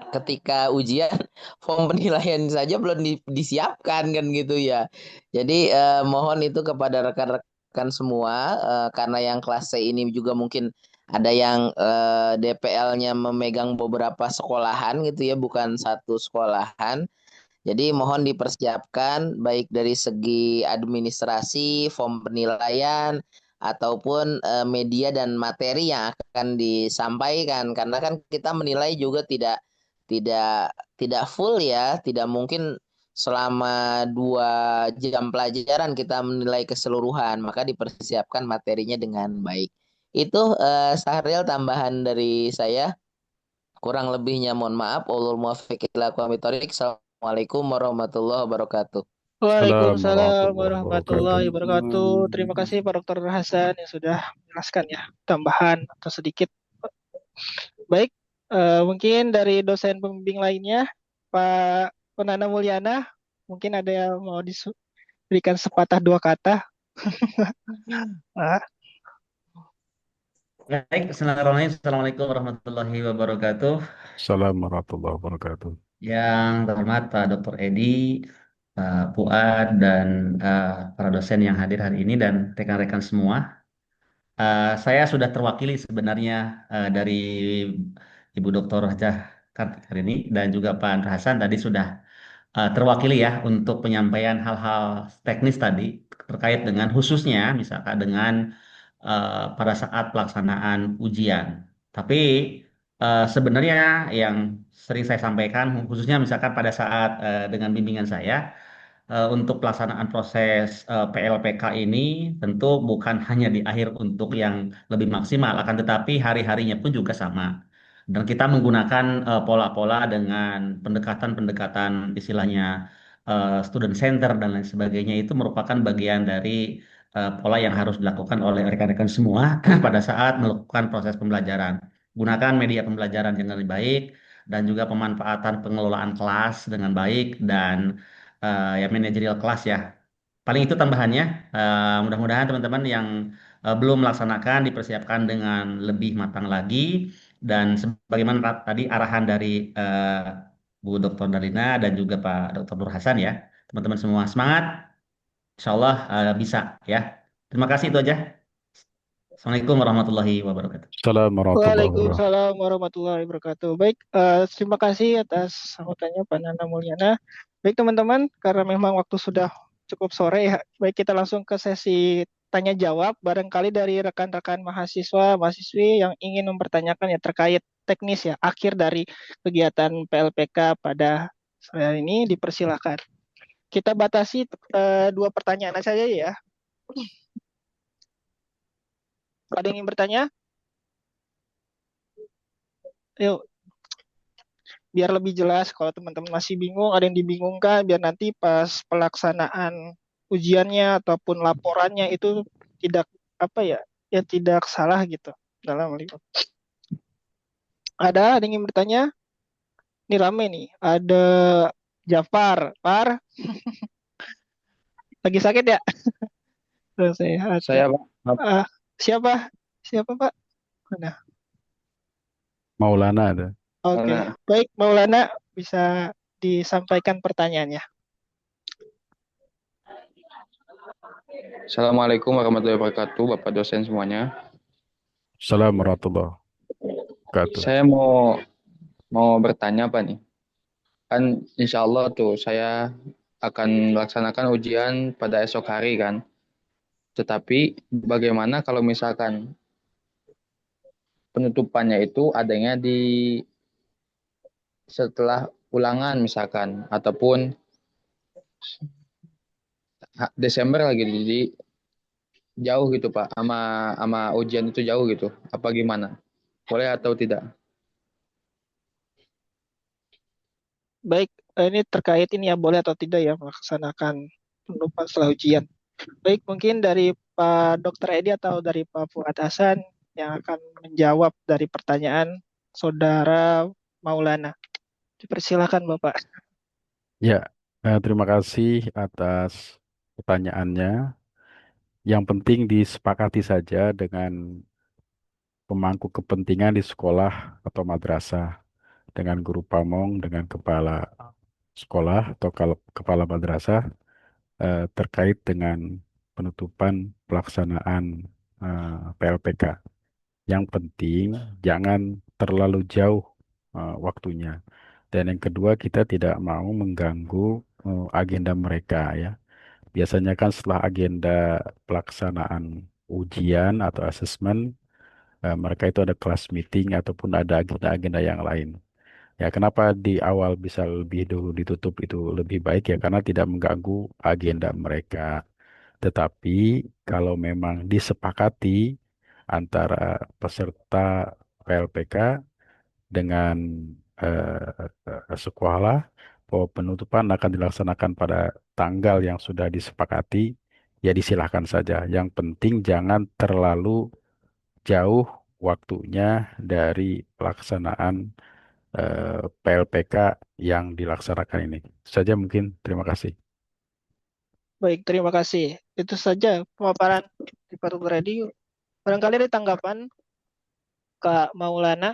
ketika ujian form penilaian saja belum disiapkan kan gitu ya. Jadi mohon itu kepada rekan-rekan semua karena yang kelas C ini juga mungkin ada yang DPL-nya memegang beberapa sekolahan gitu ya, bukan satu sekolahan. Jadi mohon dipersiapkan baik dari segi administrasi, form penilaian, ataupun media dan materi yang akan disampaikan, karena kan kita menilai juga tidak tidak full ya, tidak mungkin selama 2 jam pelajaran kita menilai keseluruhan, maka dipersiapkan materinya dengan baik. Itu Sahril tambahan dari saya. Kurang lebihnya mohon maaf. Wallahul muwaffiq ila aqwamit thoriq. Assalamualaikum warahmatullahi wabarakatuh. Waalaikumsalam Assalamualaikum warahmatullahi warahmatullahi wabarakatuh. Terima kasih Pak Dr. Hasan yang sudah menjelaskan ya tambahan atau sedikit. Baik, mungkin dari dosen pembimbing lainnya, Pak Nana Mulyana, mungkin ada yang mau diberikan sepatah dua kata. Ah, Baik, Bismillahirrahmanirrahim. Assalamualaikum warahmatullahi wabarakatuh. Assalamualaikum warahmatullahi wabarakatuh. Yang terhormat Pak Dr. Edi, Pak Fuad, dan para dosen yang hadir hari ini dan rekan-rekan semua. Saya sudah terwakili sebenarnya dari Ibu Dr. Hajah Kartika ini dan juga Pak Andra Hasan tadi sudah terwakili ya untuk penyampaian hal-hal teknis tadi terkait dengan khususnya misalkan dengan pada saat pelaksanaan ujian. Tapi sebenarnya yang sering saya sampaikan khususnya misalkan pada saat dengan bimbingan saya untuk pelaksanaan proses PLPK ini tentu bukan hanya di akhir untuk yang lebih maksimal akan tetapi hari-harinya pun juga sama. Dan kita menggunakan pola-pola dengan pendekatan-pendekatan istilahnya student center dan lain sebagainya itu merupakan bagian dari pola yang harus dilakukan oleh rekan-rekan semua pada saat melakukan proses pembelajaran. Gunakan media pembelajaran yang lebih baik dan juga pemanfaatan pengelolaan kelas dengan baik dan ya manajerial kelas ya. Paling itu tambahannya. Mudah-mudahan teman-teman yang belum melaksanakan dipersiapkan dengan lebih matang lagi dan sebagaimana tadi arahan dari Bu Dr. Dalina dan juga Pak Dr. Nur Hasan ya. Teman-teman semua semangat. Insya Allah bisa ya. Terima kasih itu aja. Assalamualaikum warahmatullahi wabarakatuh. Assalamualaikum warahmatullahi wabarakatuh. Waalaikumsalam warahmatullahi wabarakatuh. Baik, terima kasih atas sambutannya Pak Nana Mulyana. Baik teman-teman, karena memang waktu sudah cukup sore ya, baik kita langsung ke sesi tanya jawab. Barangkali dari rekan-rekan mahasiswa, mahasiswi yang ingin mempertanyakan ya terkait teknis ya, akhir dari kegiatan PLPK pada sore ini dipersilakan. Kita batasi 2 pertanyaan saja ya. Ada yang ingin bertanya? Yuk, biar lebih jelas kalau teman-teman masih bingung, ada yang dibingungkan, biar nanti pas pelaksanaan ujiannya ataupun laporannya itu tidak apa ya, ya tidak salah gitu dalam melihat. Ada yang ingin bertanya? Ini rame nih, ada Jafar, Par, lagi sakit ya? Sehat. Saya Pak. Ah, siapa? Siapa Pak? Mana? Maulana ada. Oke, Maulana. baik Maulana bisa disampaikan pertanyaannya. Assalamualaikum warahmatullahi wabarakatuh, Bapak dosen semuanya. Assalamualaikum warahmatullahi wabarakatuh. Saya mau bertanya Pak nih. Kan insya Allah tuh saya akan melaksanakan ujian pada esok hari kan. Tetapi bagaimana kalau misalkan penutupannya itu adanya di setelah ulangan misalkan ataupun Desember lagi jadi jauh gitu Pak sama ujian itu jauh gitu. Apa gimana? Boleh atau tidak? Baik, ini terkait ini ya boleh atau tidak ya melaksanakan penutupan setelah ujian. Baik, mungkin dari Pak Dr. Edi atau dari Pak Fuad Hasan yang akan menjawab dari pertanyaan Saudara Maulana. Dipersilakan Bapak. Ya, terima kasih atas pertanyaannya. Yang penting disepakati saja dengan pemangku kepentingan di sekolah atau madrasah, dengan guru pamong, dengan kepala sekolah atau kalau kepala madrasah terkait dengan penutupan pelaksanaan PLPK. Yang penting jangan terlalu jauh waktunya. Dan yang kedua kita tidak mau mengganggu agenda mereka ya. Biasanya kan setelah agenda pelaksanaan ujian atau asesmen, mereka itu ada kelas meeting ataupun ada agenda-agenda yang lain. Ya, kenapa di awal bisa lebih dulu ditutup itu lebih baik ya karena tidak mengganggu agenda mereka. Tetapi kalau memang disepakati antara peserta PLPK dengan sekolah bahwa penutupan akan dilaksanakan pada tanggal yang sudah disepakati, ya disilahkan saja. Yang penting jangan terlalu jauh waktunya dari pelaksanaan PLPK yang dilaksanakan ini. Itu saja mungkin. Terima kasih. Baik, terima kasih. Itu saja pemaparan di Pak Dr. Edi. Barangkali ada tanggapan Kak Maulana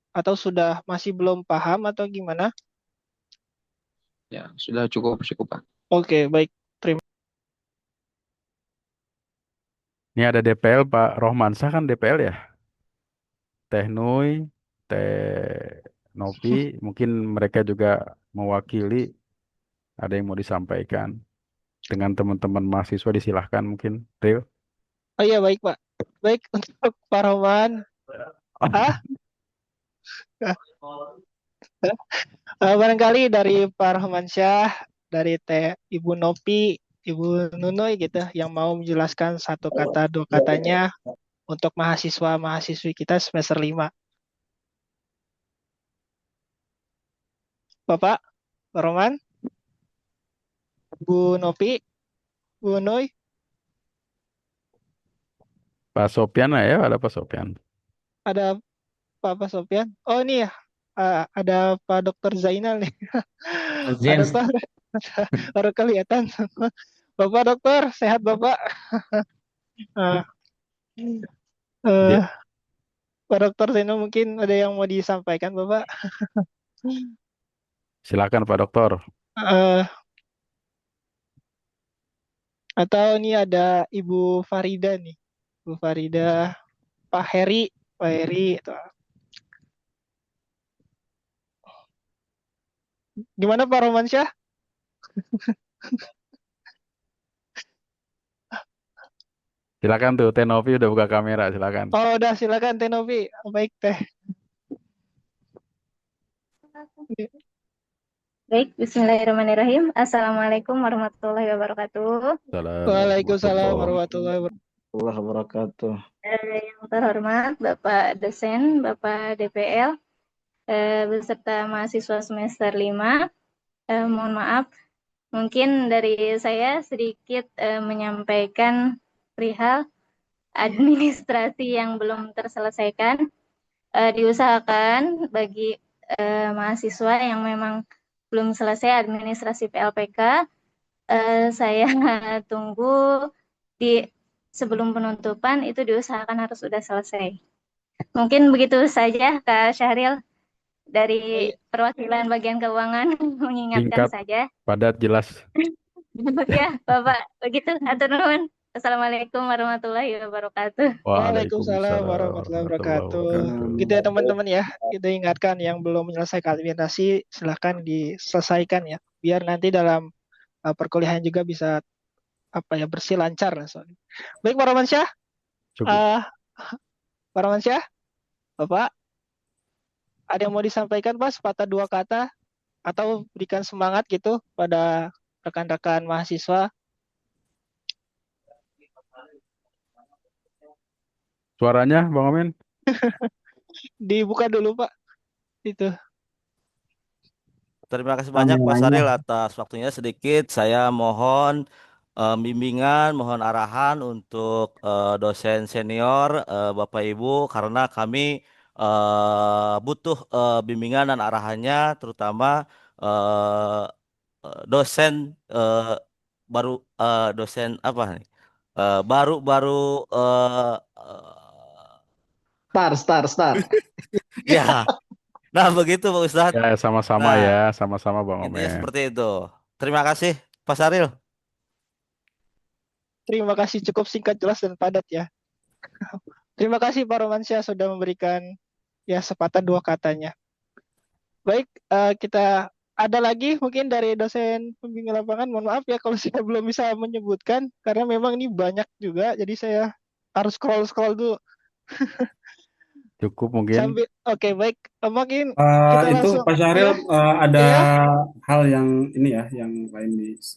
atau sudah masih belum paham atau gimana? Ya, sudah cukup cukup Pak. Oke, baik. Terima Ini ada DPL, Pak Rohmansah kan DPL ya? Teh Nui, Teh Nopi, mungkin mereka juga mewakili, ada yang mau disampaikan. Dengan teman-teman mahasiswa disilahkan mungkin, Rio. Oh iya, baik Pak. Baik untuk Pak Roman. Ah, barangkali dari Pak Romansyah, dari Teh Ibu Nopi, Ibu Nunoy gitu, yang mau menjelaskan satu kata dua katanya untuk mahasiswa-mahasiswi kita semester 5. Bapak, Pak Roman, Bu Nopi, Bu Nunoy, Pak Sopyan ya, ada Pak Sopyan. ada Pak Sofyan. Oh ini ya, ada Pak Dokter Zainal nih. Pak James, Dokter, baru kelihatan. Bapak Dokter, sehat Bapak. Eh, Dia, eh, Pak Dokter Zainal mungkin ada yang mau disampaikan Bapak. silakan Pak Dokter. Eh, atau ini ada Ibu Farida nih. Ibu Farida, Pak Heri, Pak Heri. Gimana Pak Romansyah? Silakan tuh, Teh Novi udah buka kamera, silakan. Oh udah silakan Teh Novi. Baik Teh. Baik, Bismillahirrahmanirrahim. Assalamualaikum warahmatullahi wabarakatuh. Waalaikumsalam warahmatullahi wabarakatuh. Allah wabarakatuh. Yang terhormat Bapak dosen, Bapak DPL, beserta mahasiswa semester 5. Mohon maaf, mungkin dari saya sedikit menyampaikan perihal administrasi yang belum terselesaikan. Diusahakan bagi mahasiswa yang memang belum selesai administrasi PLPK, saya tunggu di sebelum penutupan itu diusahakan harus sudah selesai. Mungkin begitu saja Kak Syahril dari perwakilan bagian keuangan mengingatkan Singkat, saja. padat, jelas. Ya, Bapak, begitu. Atur nuhun. Assalamualaikum warahmatullahi wabarakatuh. Waalaikumsalam warahmatullahi wabarakatuh. Gitu ya teman-teman ya, kita ingatkan yang belum menyelesaikan administrasi silahkan diselesaikan ya, biar nanti dalam perkuliahan juga bisa bersih lancar. Soalnya. Baik Pak Romansyah, Cukup. Pak Romansyah, Bapak, ada yang mau disampaikan Pak, sepatah dua kata atau berikan semangat gitu pada rekan-rekan mahasiswa. Suaranya, Bang Amin? Dibuka dulu Pak. Itu. Terima kasih banyak Pak Saril atas waktunya. Sedikit saya mohon bimbingan, mohon arahan untuk dosen senior Bapak Ibu karena kami butuh bimbingan dan arahannya, terutama dosen baru dosen apa nih? Baru Star. ya. Nah, begitu Pak Ustadz. Ya, sama-sama ya, sama-sama Bang Intinya Omen. seperti itu. Terima kasih Pak Saril. Terima kasih, cukup singkat, jelas, dan padat ya. Terima kasih Pak Romansyah sudah memberikan ya sepatah dua katanya. Baik, kita ada lagi mungkin dari dosen pembimbing lapangan. Mohon maaf ya kalau saya belum bisa menyebutkan karena memang ini banyak juga. Jadi saya harus scroll dulu. Cukup mungkin. Oke, baik. Mungkin Eh, kita itu langsung Pak Syahril, ya. ada Ya. hal yang ini ya, yang lain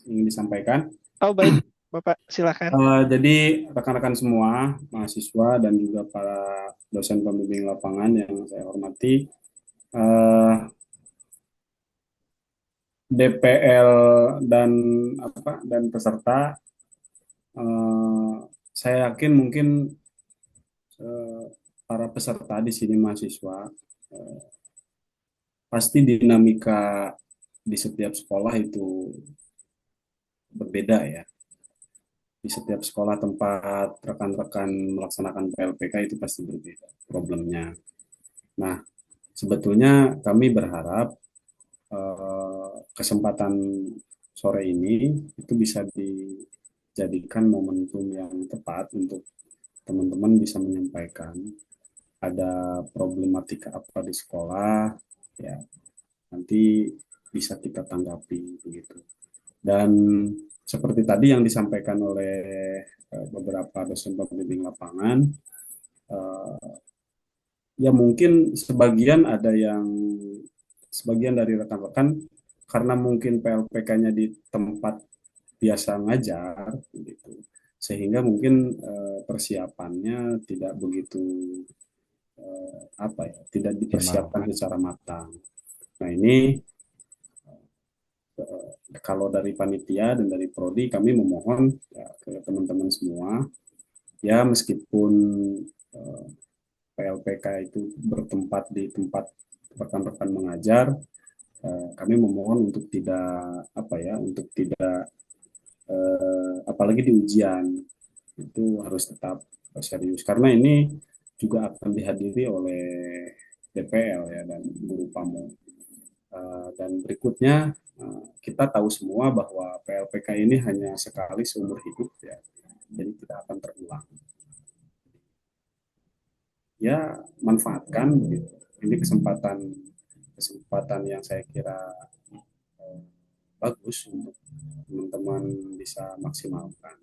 ingin disampaikan. Oh, baik. Bapak, silakan. Jadi rekan-rekan semua, mahasiswa dan juga para dosen pembimbing lapangan yang saya hormati, DPL dan peserta, eh, saya yakin mungkin eh, para peserta di sini mahasiswa, eh, pasti dinamika di setiap sekolah itu berbeda ya. Di setiap sekolah tempat rekan-rekan melaksanakan PLPK itu pasti berbeda problemnya. Nah, sebetulnya kami berharap kesempatan sore ini itu bisa dijadikan momentum yang tepat untuk teman-teman bisa menyampaikan ada problematika apa di sekolah, ya nanti bisa kita tanggapi begitu. Dan seperti tadi yang disampaikan oleh beberapa dosen pembimbing lapangan, ya mungkin sebagian dari rekan-rekan karena mungkin PLPK-nya di tempat biasa ngajar, gitu, sehingga mungkin persiapannya tidak begitu tidak dipersiapkan secara matang. Nah ini kalau dari panitia dan dari prodi kami memohon ya, ke teman-teman semua, ya meskipun PLPK itu bertempat di tempat rekan-rekan mengajar, kami memohon untuk tidak apalagi di ujian itu harus tetap serius karena ini juga akan dihadiri oleh DPL ya dan guru PAMU. Dan berikutnya kita tahu semua bahwa PLPK ini hanya sekali seumur hidup ya, jadi tidak akan terulang. Ya manfaatkan begitu. Ini kesempatan yang saya kira bagus untuk teman-teman bisa maksimalkan.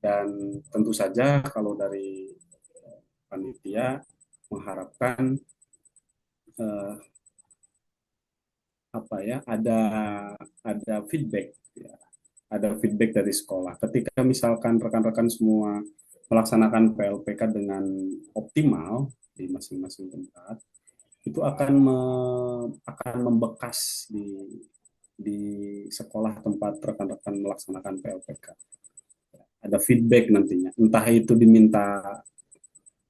Dan tentu saja kalau dari panitia mengharapkan ada feedback ya. Ada feedback dari sekolah. Ketika misalkan rekan-rekan semua melaksanakan PLPK dengan optimal di masing-masing tempat, itu akan membekas di sekolah tempat rekan-rekan melaksanakan PLPK. Ada feedback nantinya, entah itu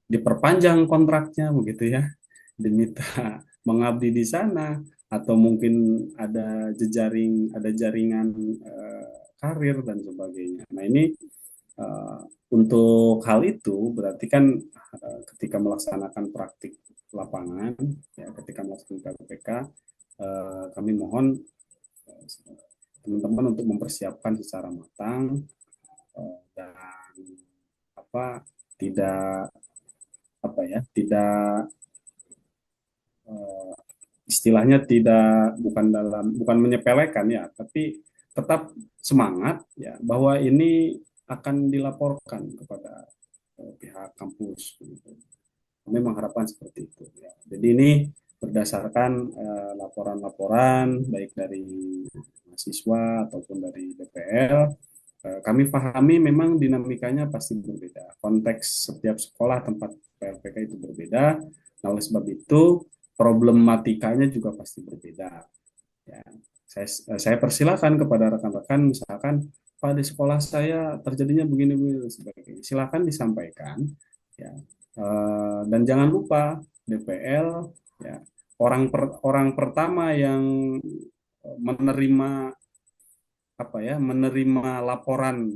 diperpanjang kontraknya begitu ya, diminta mengabdi di sana, atau mungkin ada jaringan karir dan sebagainya. Nah ini untuk hal itu berarti kan ketika melaksanakan praktik lapangan, ya ketika melaksanakan PLPK, kami mohon teman-teman untuk mempersiapkan secara matang dan tidak istilahnya bukan menyepelekan ya, tapi tetap semangat ya bahwa ini akan dilaporkan kepada pihak kampus. Kami mengharapkan seperti itu. Ya. Jadi ini berdasarkan laporan-laporan baik dari mahasiswa ataupun dari DPL, kami pahami memang dinamikanya pasti berbeda. Konteks setiap sekolah tempat PLPK itu berbeda. Nah, oleh sebab itu problematikanya juga pasti berbeda. Ya, saya persilakan kepada rekan-rekan, misalkan Pak di sekolah saya terjadinya begini-begini sebagainya. Silakan disampaikan. Ya, dan jangan lupa DPL, ya, orang pertama yang menerima laporan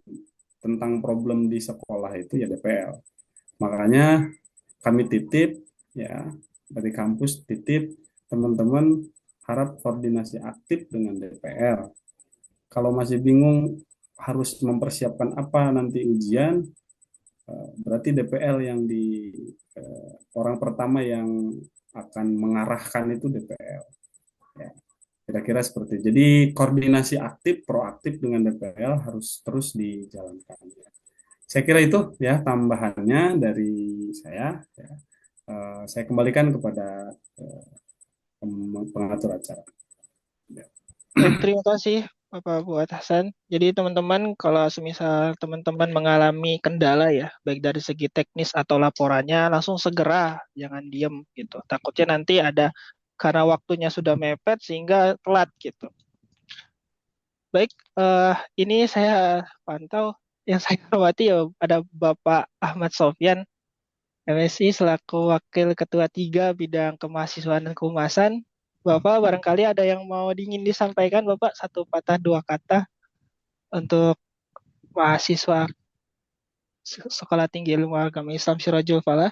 tentang problem di sekolah itu ya DPL. Makanya kami titip ya dari kampus titip teman-teman harap koordinasi aktif dengan DPL. Kalau masih bingung harus mempersiapkan apa nanti ujian, berarti DPL yang orang pertama yang akan mengarahkan itu DPL. Ya, kira-kira seperti itu. Jadi koordinasi aktif, proaktif dengan DPL harus terus dijalankan. Ya. Saya kira itu ya tambahannya dari saya. Ya. Saya kembalikan kepada eh, pengatur acara. Ya. Baik, terima kasih Bapak Fuad Hasan. Jadi teman-teman, kalau semisal teman-teman mengalami kendala ya, baik dari segi teknis atau laporannya, langsung segera, jangan diem gitu. Takutnya nanti ada karena waktunya sudah mepet sehingga telat gitu. Baik, ini saya pantau yang saya hormati ya ada Bapak Ahmad Sofyan, MSI selaku Wakil Ketua 3 Bidang Kemahasiswaan dan Kehumasan. Bapak barangkali ada yang mau ingin disampaikan Bapak, satu patah dua kata untuk mahasiswa Sekolah Tinggi Ilmu Agama Islam Sirajul Falah.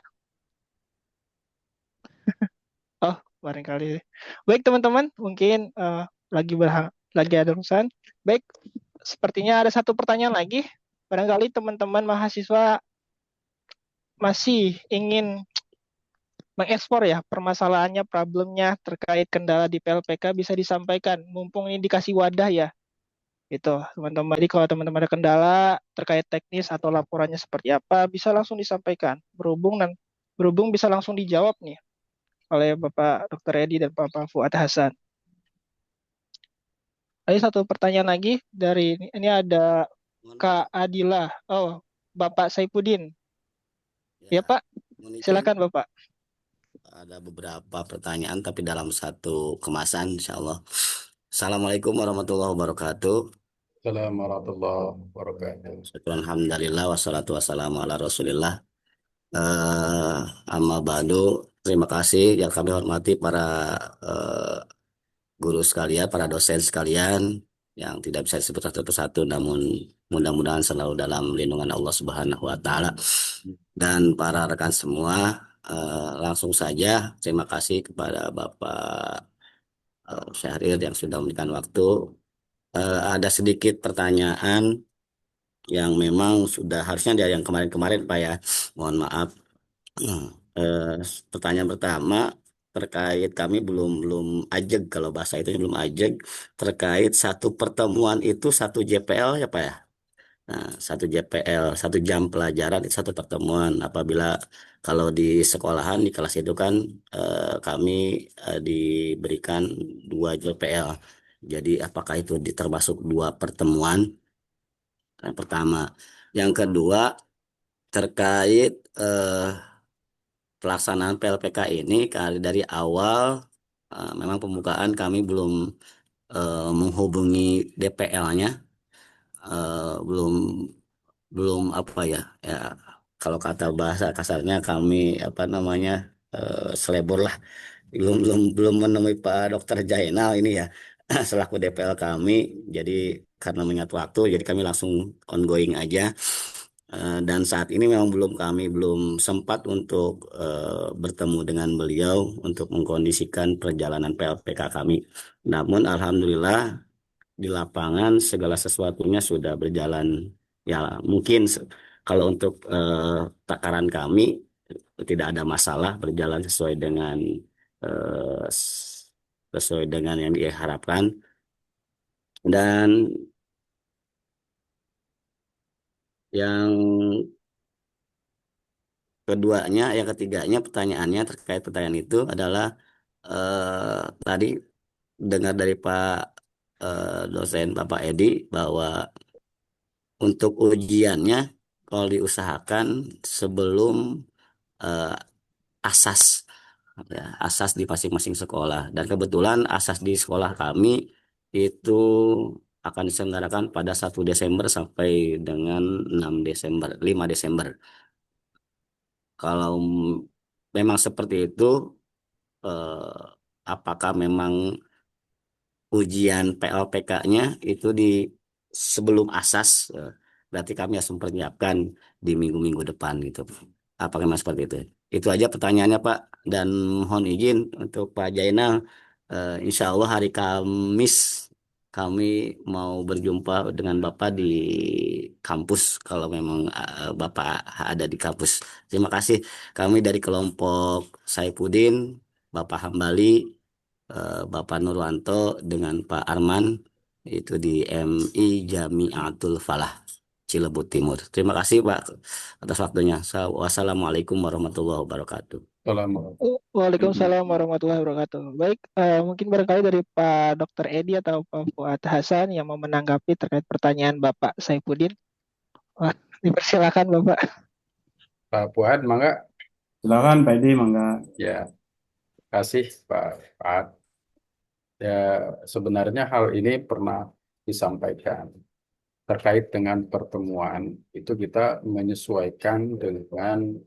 Oh, barangkali. Baik teman-teman, mungkin lagi ada urusan. Baik, sepertinya ada satu pertanyaan lagi. Barangkali teman-teman mahasiswa masih ingin mengekspor ya permasalahannya, problemnya terkait kendala di PLPK bisa disampaikan. Mumpung ini dikasih wadah ya, itu teman-teman. Jadi kalau teman-teman ada kendala terkait teknis atau laporannya seperti apa, bisa langsung disampaikan. Berhubung bisa langsung dijawab nih oleh Bapak Dr. Edi dan Bapak Fuad Hasan. Ada satu pertanyaan lagi dari ini ada Kak Adila. Oh, Bapak Saipudin. Ya Pak, silakan Bapak. Ada beberapa pertanyaan tapi dalam satu kemasan, insya Allah. Assalamualaikum warahmatullahi wabarakatuh. Assalamualaikum warahmatullahi wabarakatuh. Alhamdulillah wassalatu wassalamu ala rasulillah. Amma ba'du, terima kasih yang kami hormati para guru sekalian, para dosen sekalian yang tidak bisa disebut satu persatu, namun mudah-mudahan selalu dalam lindungan Allah Subhanahu wa Ta'ala. Dan para rekan semua, langsung saja terima kasih kepada Bapak Syahrir yang sudah memberikan waktu. Ada sedikit pertanyaan yang memang sudah harusnya dari yang kemarin-kemarin Pak ya, mohon maaf. Pertanyaan pertama terkait kami belum ajeg, kalau bahasa itu belum ajeg, terkait satu pertemuan itu satu JPL ya Pak ya. Nah, satu JPL, satu jam pelajaran itu satu pertemuan. Apabila kalau di sekolahan di kelas itu kan kami diberikan 2 JPL. Jadi apakah itu termasuk 2 pertemuan? Yang pertama. Yang kedua terkait pelaksanaan PLPK ini dari awal memang pembukaan kami belum menghubungi DPL-nya, belum belum apa ya, kalau kata bahasa kasarnya kami apa namanya selebor lah, belum menemui Pak Dokter Jainal ini ya selaku DPL kami. Jadi karena mengingat waktu, jadi kami langsung ongoing aja. Dan saat ini memang kami belum sempat untuk bertemu dengan beliau untuk mengkondisikan perjalanan PLPK kami. Namun alhamdulillah di lapangan segala sesuatunya sudah berjalan ya, mungkin kalau untuk takaran kami tidak ada masalah, berjalan eh, sesuai dengan yang diharapkan. Dan yang yang ketiganya pertanyaannya terkait pertanyaan itu adalah tadi dengar dari Pak dosen Bapak Edi bahwa untuk ujiannya kalau diusahakan sebelum eh, asas, ya, asas di masing-masing sekolah. Dan kebetulan asas di sekolah kami itu akan diselenggarakan pada 1 Desember sampai dengan 6 Desember, 5 Desember. Kalau memang seperti itu, apakah memang ujian PLPK-nya itu di sebelum asas, berarti kami harus mempersiapkan di minggu-minggu depan gitu. Apakah memang seperti itu? Itu aja pertanyaannya Pak, dan mohon izin untuk Pak Jainal, insya Allah hari Kamis kami mau berjumpa dengan Bapak di kampus kalau memang Bapak ada di kampus. Terima kasih. Kami dari kelompok Saipudin, Bapak Hambali, Bapak Nurwanto dengan Pak Arman itu di MI Jamiatul Falah. Cilebut Timur. Terima kasih Pak atas waktunya. Wassalamualaikum warahmatullahi wabarakatuh. Assalamualaikum. Waalaikumsalam warahmatullahi wabarakatuh. Baik, mungkin barangkali dari Pak Dr. Edi atau Pak Fuad Hasan yang mau menanggapi terkait pertanyaan Bapak Saifuddin. Wah, dipersilakan Bapak. Pak Fuad, mangga. Silakan Pak Edi, mangga. Ya, kasih Pak Fuad. Ya, sebenarnya hal ini pernah disampaikan terkait dengan pertemuan. Itu kita menyesuaikan dengan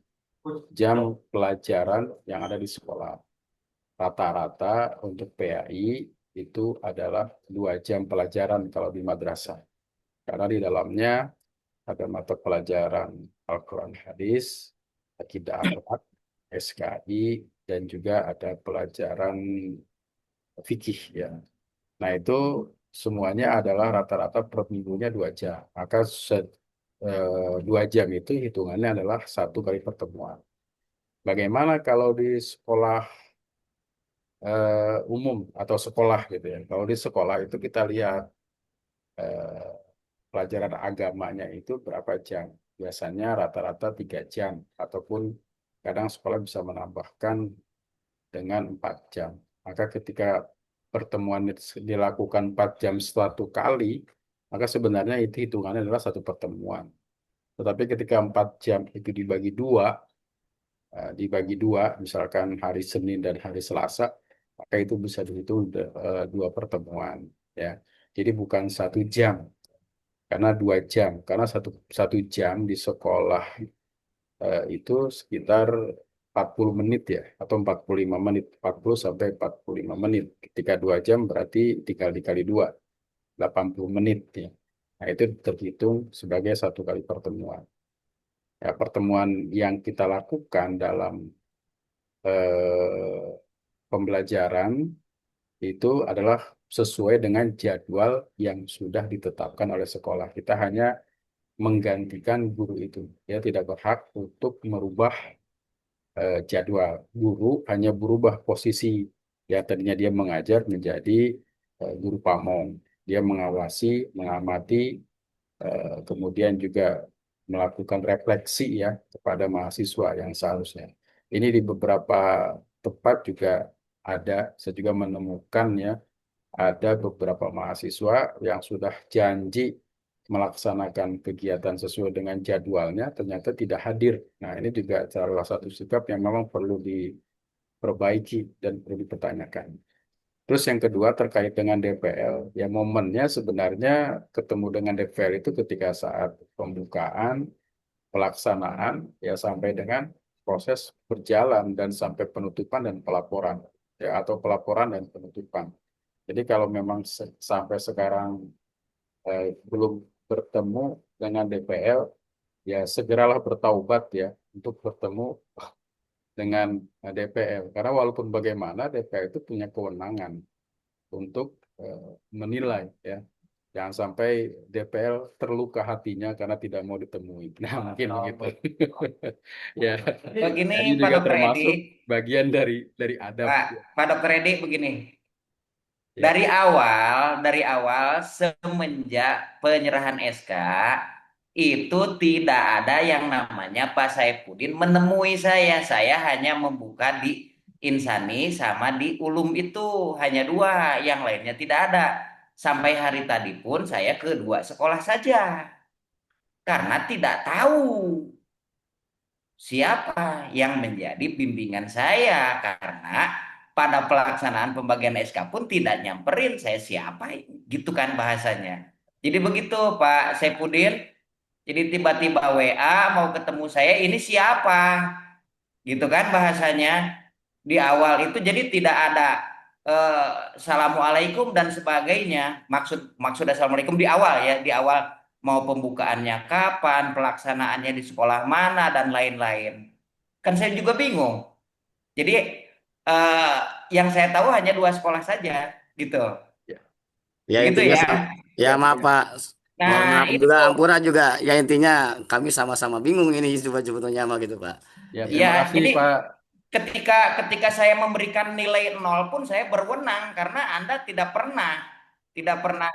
jam pelajaran yang ada di sekolah. Rata-rata untuk PAI itu adalah 2 jam pelajaran kalau di madrasah. Karena di dalamnya ada mata pelajaran Al-Quran Hadis, Akidah Akhlak, SKI, dan juga ada pelajaran fikih ya. Nah itu semuanya adalah rata-rata per minggunya 2 jam. Maka 2 jam itu hitungannya adalah 1 kali pertemuan. Bagaimana kalau di sekolah umum atau sekolah gitu ya? Kalau di sekolah itu kita lihat pelajaran agamanya itu berapa jam? Biasanya rata-rata 3 jam ataupun kadang sekolah bisa menambahkan dengan 4 jam. Maka ketika pertemuan dilakukan 4 jam 1 kali, maka sebenarnya itu hitungannya adalah 1 pertemuan. Tetapi ketika 4 jam itu dibagi dua, misalkan hari Senin dan hari Selasa, maka itu bisa dihitung 2 pertemuan. Ya, jadi bukan 1 jam, karena 2 jam, karena satu jam di sekolah itu sekitar 40 menit ya, atau 45 menit, 40 sampai 45 menit. Ketika 2 jam berarti dikali 2, 80 menit ya. Nah itu terhitung sebagai 1 kali pertemuan. Ya, pertemuan yang kita lakukan dalam pembelajaran itu adalah sesuai dengan jadwal yang sudah ditetapkan oleh sekolah. Kita hanya menggantikan guru itu. Dia tidak berhak untuk merubah jadwal. Guru hanya berubah posisi. Ya, tadinya dia mengajar menjadi guru pamong. Dia mengawasi, mengamati, kemudian juga melakukan refleksi ya kepada mahasiswa yang seharusnya. Ini di beberapa tempat juga ada, saya juga menemukan ya, ada beberapa mahasiswa yang sudah janji melaksanakan kegiatan sesuai dengan jadwalnya, ternyata tidak hadir. Nah, ini juga salah satu sikap yang memang perlu diperbaiki dan perlu dipertanyakan. Terus yang kedua terkait dengan DPL, ya momennya sebenarnya ketemu dengan DPL itu ketika saat pembukaan, pelaksanaan, ya sampai dengan proses berjalan dan sampai penutupan dan pelaporan, ya atau pelaporan dan penutupan. Jadi kalau memang sampai sekarang belum bertemu dengan DPL, ya segeralah bertaubat ya untuk bertemu dengan DPL. Karena walaupun bagaimana DPL itu punya kewenangan untuk menilai ya. Jangan sampai DPL terluka hatinya karena tidak mau ditemui. Nah, mungkin begitu. Ya. Begini Ini Pak juga Dr. termasuk Edi, bagian dari adab. Pak Dr. Edi begini. Ya. Dari awal semenjak penyerahan SK itu tidak ada yang namanya Pak Saifuddin menemui saya. Saya hanya membuka di Insani sama di Ulum itu hanya 2, yang lainnya tidak ada. Sampai hari tadi pun saya ke 2 sekolah saja karena tidak tahu siapa yang menjadi bimbingan saya, karena pada pelaksanaan pembagian SK pun tidak nyamperin saya siapa gitu kan bahasanya. Jadi begitu Pak Saifuddin, jadi tiba-tiba WA mau ketemu saya, ini siapa gitu kan bahasanya. Di awal itu jadi tidak ada assalamualaikum dan sebagainya, maksud assalamualaikum di awal ya, di awal mau pembukaannya kapan, pelaksanaannya di sekolah mana dan lain-lain. Kan saya juga bingung. Jadi yang saya tahu hanya 2 sekolah saja gitu. Ya Begitu intinya ya. ya maaf Pak. Mohon Nah, maaf itu juga ampura juga. Ya intinya kami sama-sama bingung ini sebetulnya mah gitu Pak. Ya, terima ya, kasih jadi Pak. ketika saya memberikan nilai 0 pun saya berwenang karena Anda tidak pernah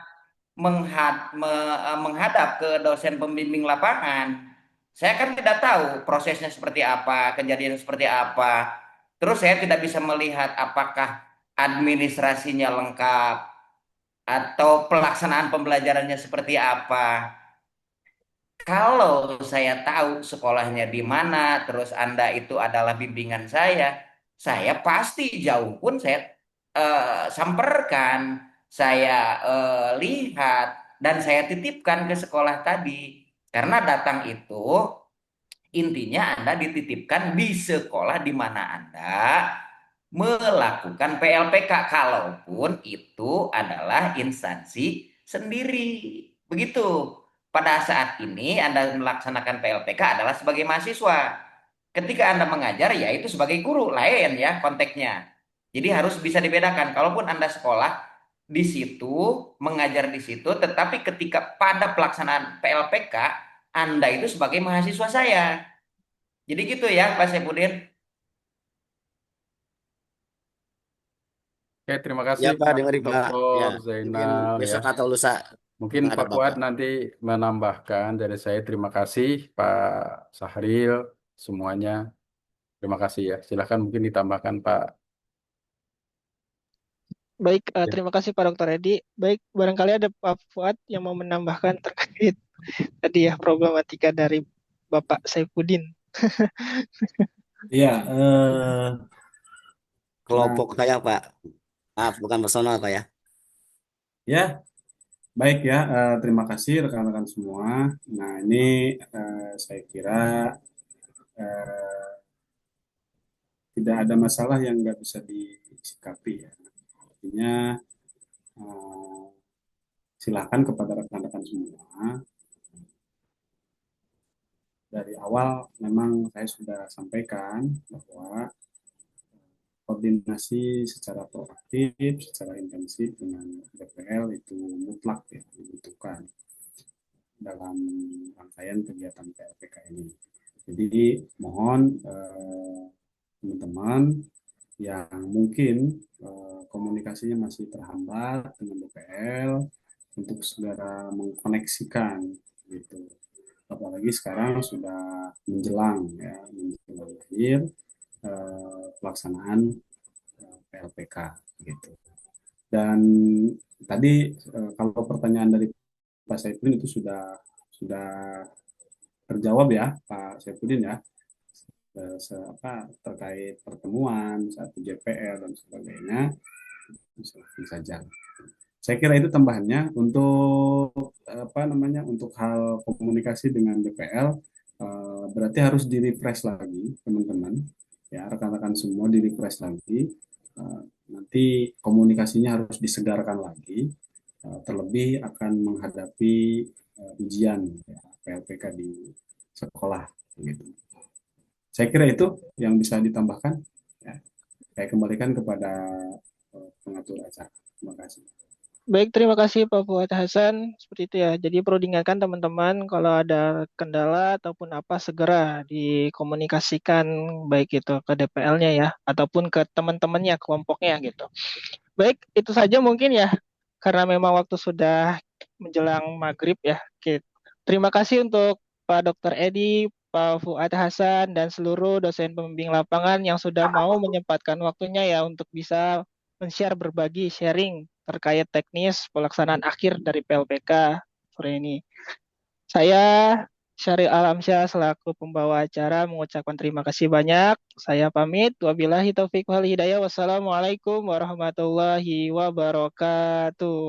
menghadap ke dosen pembimbing lapangan, saya kan tidak tahu prosesnya seperti apa, kejadian seperti apa. Terus saya tidak bisa melihat apakah administrasinya lengkap atau pelaksanaan pembelajarannya seperti apa. Kalau saya tahu sekolahnya di mana, terus Anda itu adalah bimbingan saya pasti jauh pun saya samperkan, saya lihat, dan saya titipkan ke sekolah tadi. Karena datang itu intinya Anda dititipkan di sekolah di mana Anda melakukan PLPK, kalaupun itu adalah instansi sendiri. Begitu. Pada saat ini Anda melaksanakan PLPK adalah sebagai mahasiswa. Ketika Anda mengajar, ya itu sebagai guru, lain ya konteksnya. Jadi harus bisa dibedakan. Kalaupun Anda sekolah di situ, mengajar di situ, tetapi ketika pada pelaksanaan PLPK, Anda itu sebagai mahasiswa saya. Jadi gitu ya, Pak Saipudin. Oke, terima Ya kasih Pak, Pak dengerin Pak. Ya, Dr. mungkin Zainal ya. besok atau lusa Mungkin Pak menghadap Fuad Bapak. nanti menambahkan dari saya. Terima kasih Pak Sahril semuanya. Terima kasih ya. Silahkan mungkin ditambahkan Pak. Baik, Ya. terima kasih Pak Dr. Edi. Baik, barangkali ada Pak Fuad yang mau menambahkan terkait tadi ya problematika dari Bapak Saipudin. Iya, Kelompok saya Pak. Maaf, bukan personal Pak ya. ya baik ya. Terima kasih rekan-rekan semua. Nah, ini saya kira eh, tidak ada masalah yang nggak bisa disikapi ya. Artinya eh, silakan kepada rekan-rekan semua. Dari awal memang saya sudah sampaikan bahwa koordinasi secara proaktif, secara intensif dengan DPL itu mutlak ya, dibutuhkan dalam rangkaian kegiatan PLPK ini. Jadi mohon teman-teman yang mungkin komunikasinya masih terhambat dengan DPL untuk segera mengkoneksikan gitu. Apalagi sekarang sudah menjelang akhir pelaksanaan PLPK gitu. Dan tadi kalau pertanyaan dari Pak Saipudin itu sudah terjawab ya Pak Saipudin ya, terkait pertemuan satu JPL dan sebagainya, silahkan saja. Saya kira itu tambahannya untuk untuk hal komunikasi dengan DPL. Berarti harus di refresh lagi teman-teman ya, rekan-rekan semua di refresh lagi. Nanti komunikasinya harus disegarkan lagi, terlebih akan menghadapi ujian ya, PLPK di sekolah gitu. Saya kira itu yang bisa ditambahkan ya. Saya kembalikan kepada pengatur acara. Terima kasih. Baik, terima kasih Pak Fuad Hasan. Seperti itu ya. Jadi perlu diingatkan teman-teman kalau ada kendala ataupun apa segera dikomunikasikan baik itu ke DPL-nya ya ataupun ke teman-temannya, kelompoknya gitu. Baik, itu saja mungkin ya. Karena memang waktu sudah menjelang maghrib ya. Oke. Terima kasih untuk Pak Dr. Edi, Pak Fuad Hasan, dan seluruh dosen pembimbing lapangan yang sudah mau menyempatkan waktunya ya untuk bisa men-share, berbagi, sharing terkait teknis pelaksanaan akhir dari PLPK sore ini. Saya Syaril Alamsyah selaku pembawa acara mengucapkan terima kasih banyak. Saya pamit. Wabillahi taufiq wal hidayah. Wassalamualaikum warahmatullahi wabarakatuh.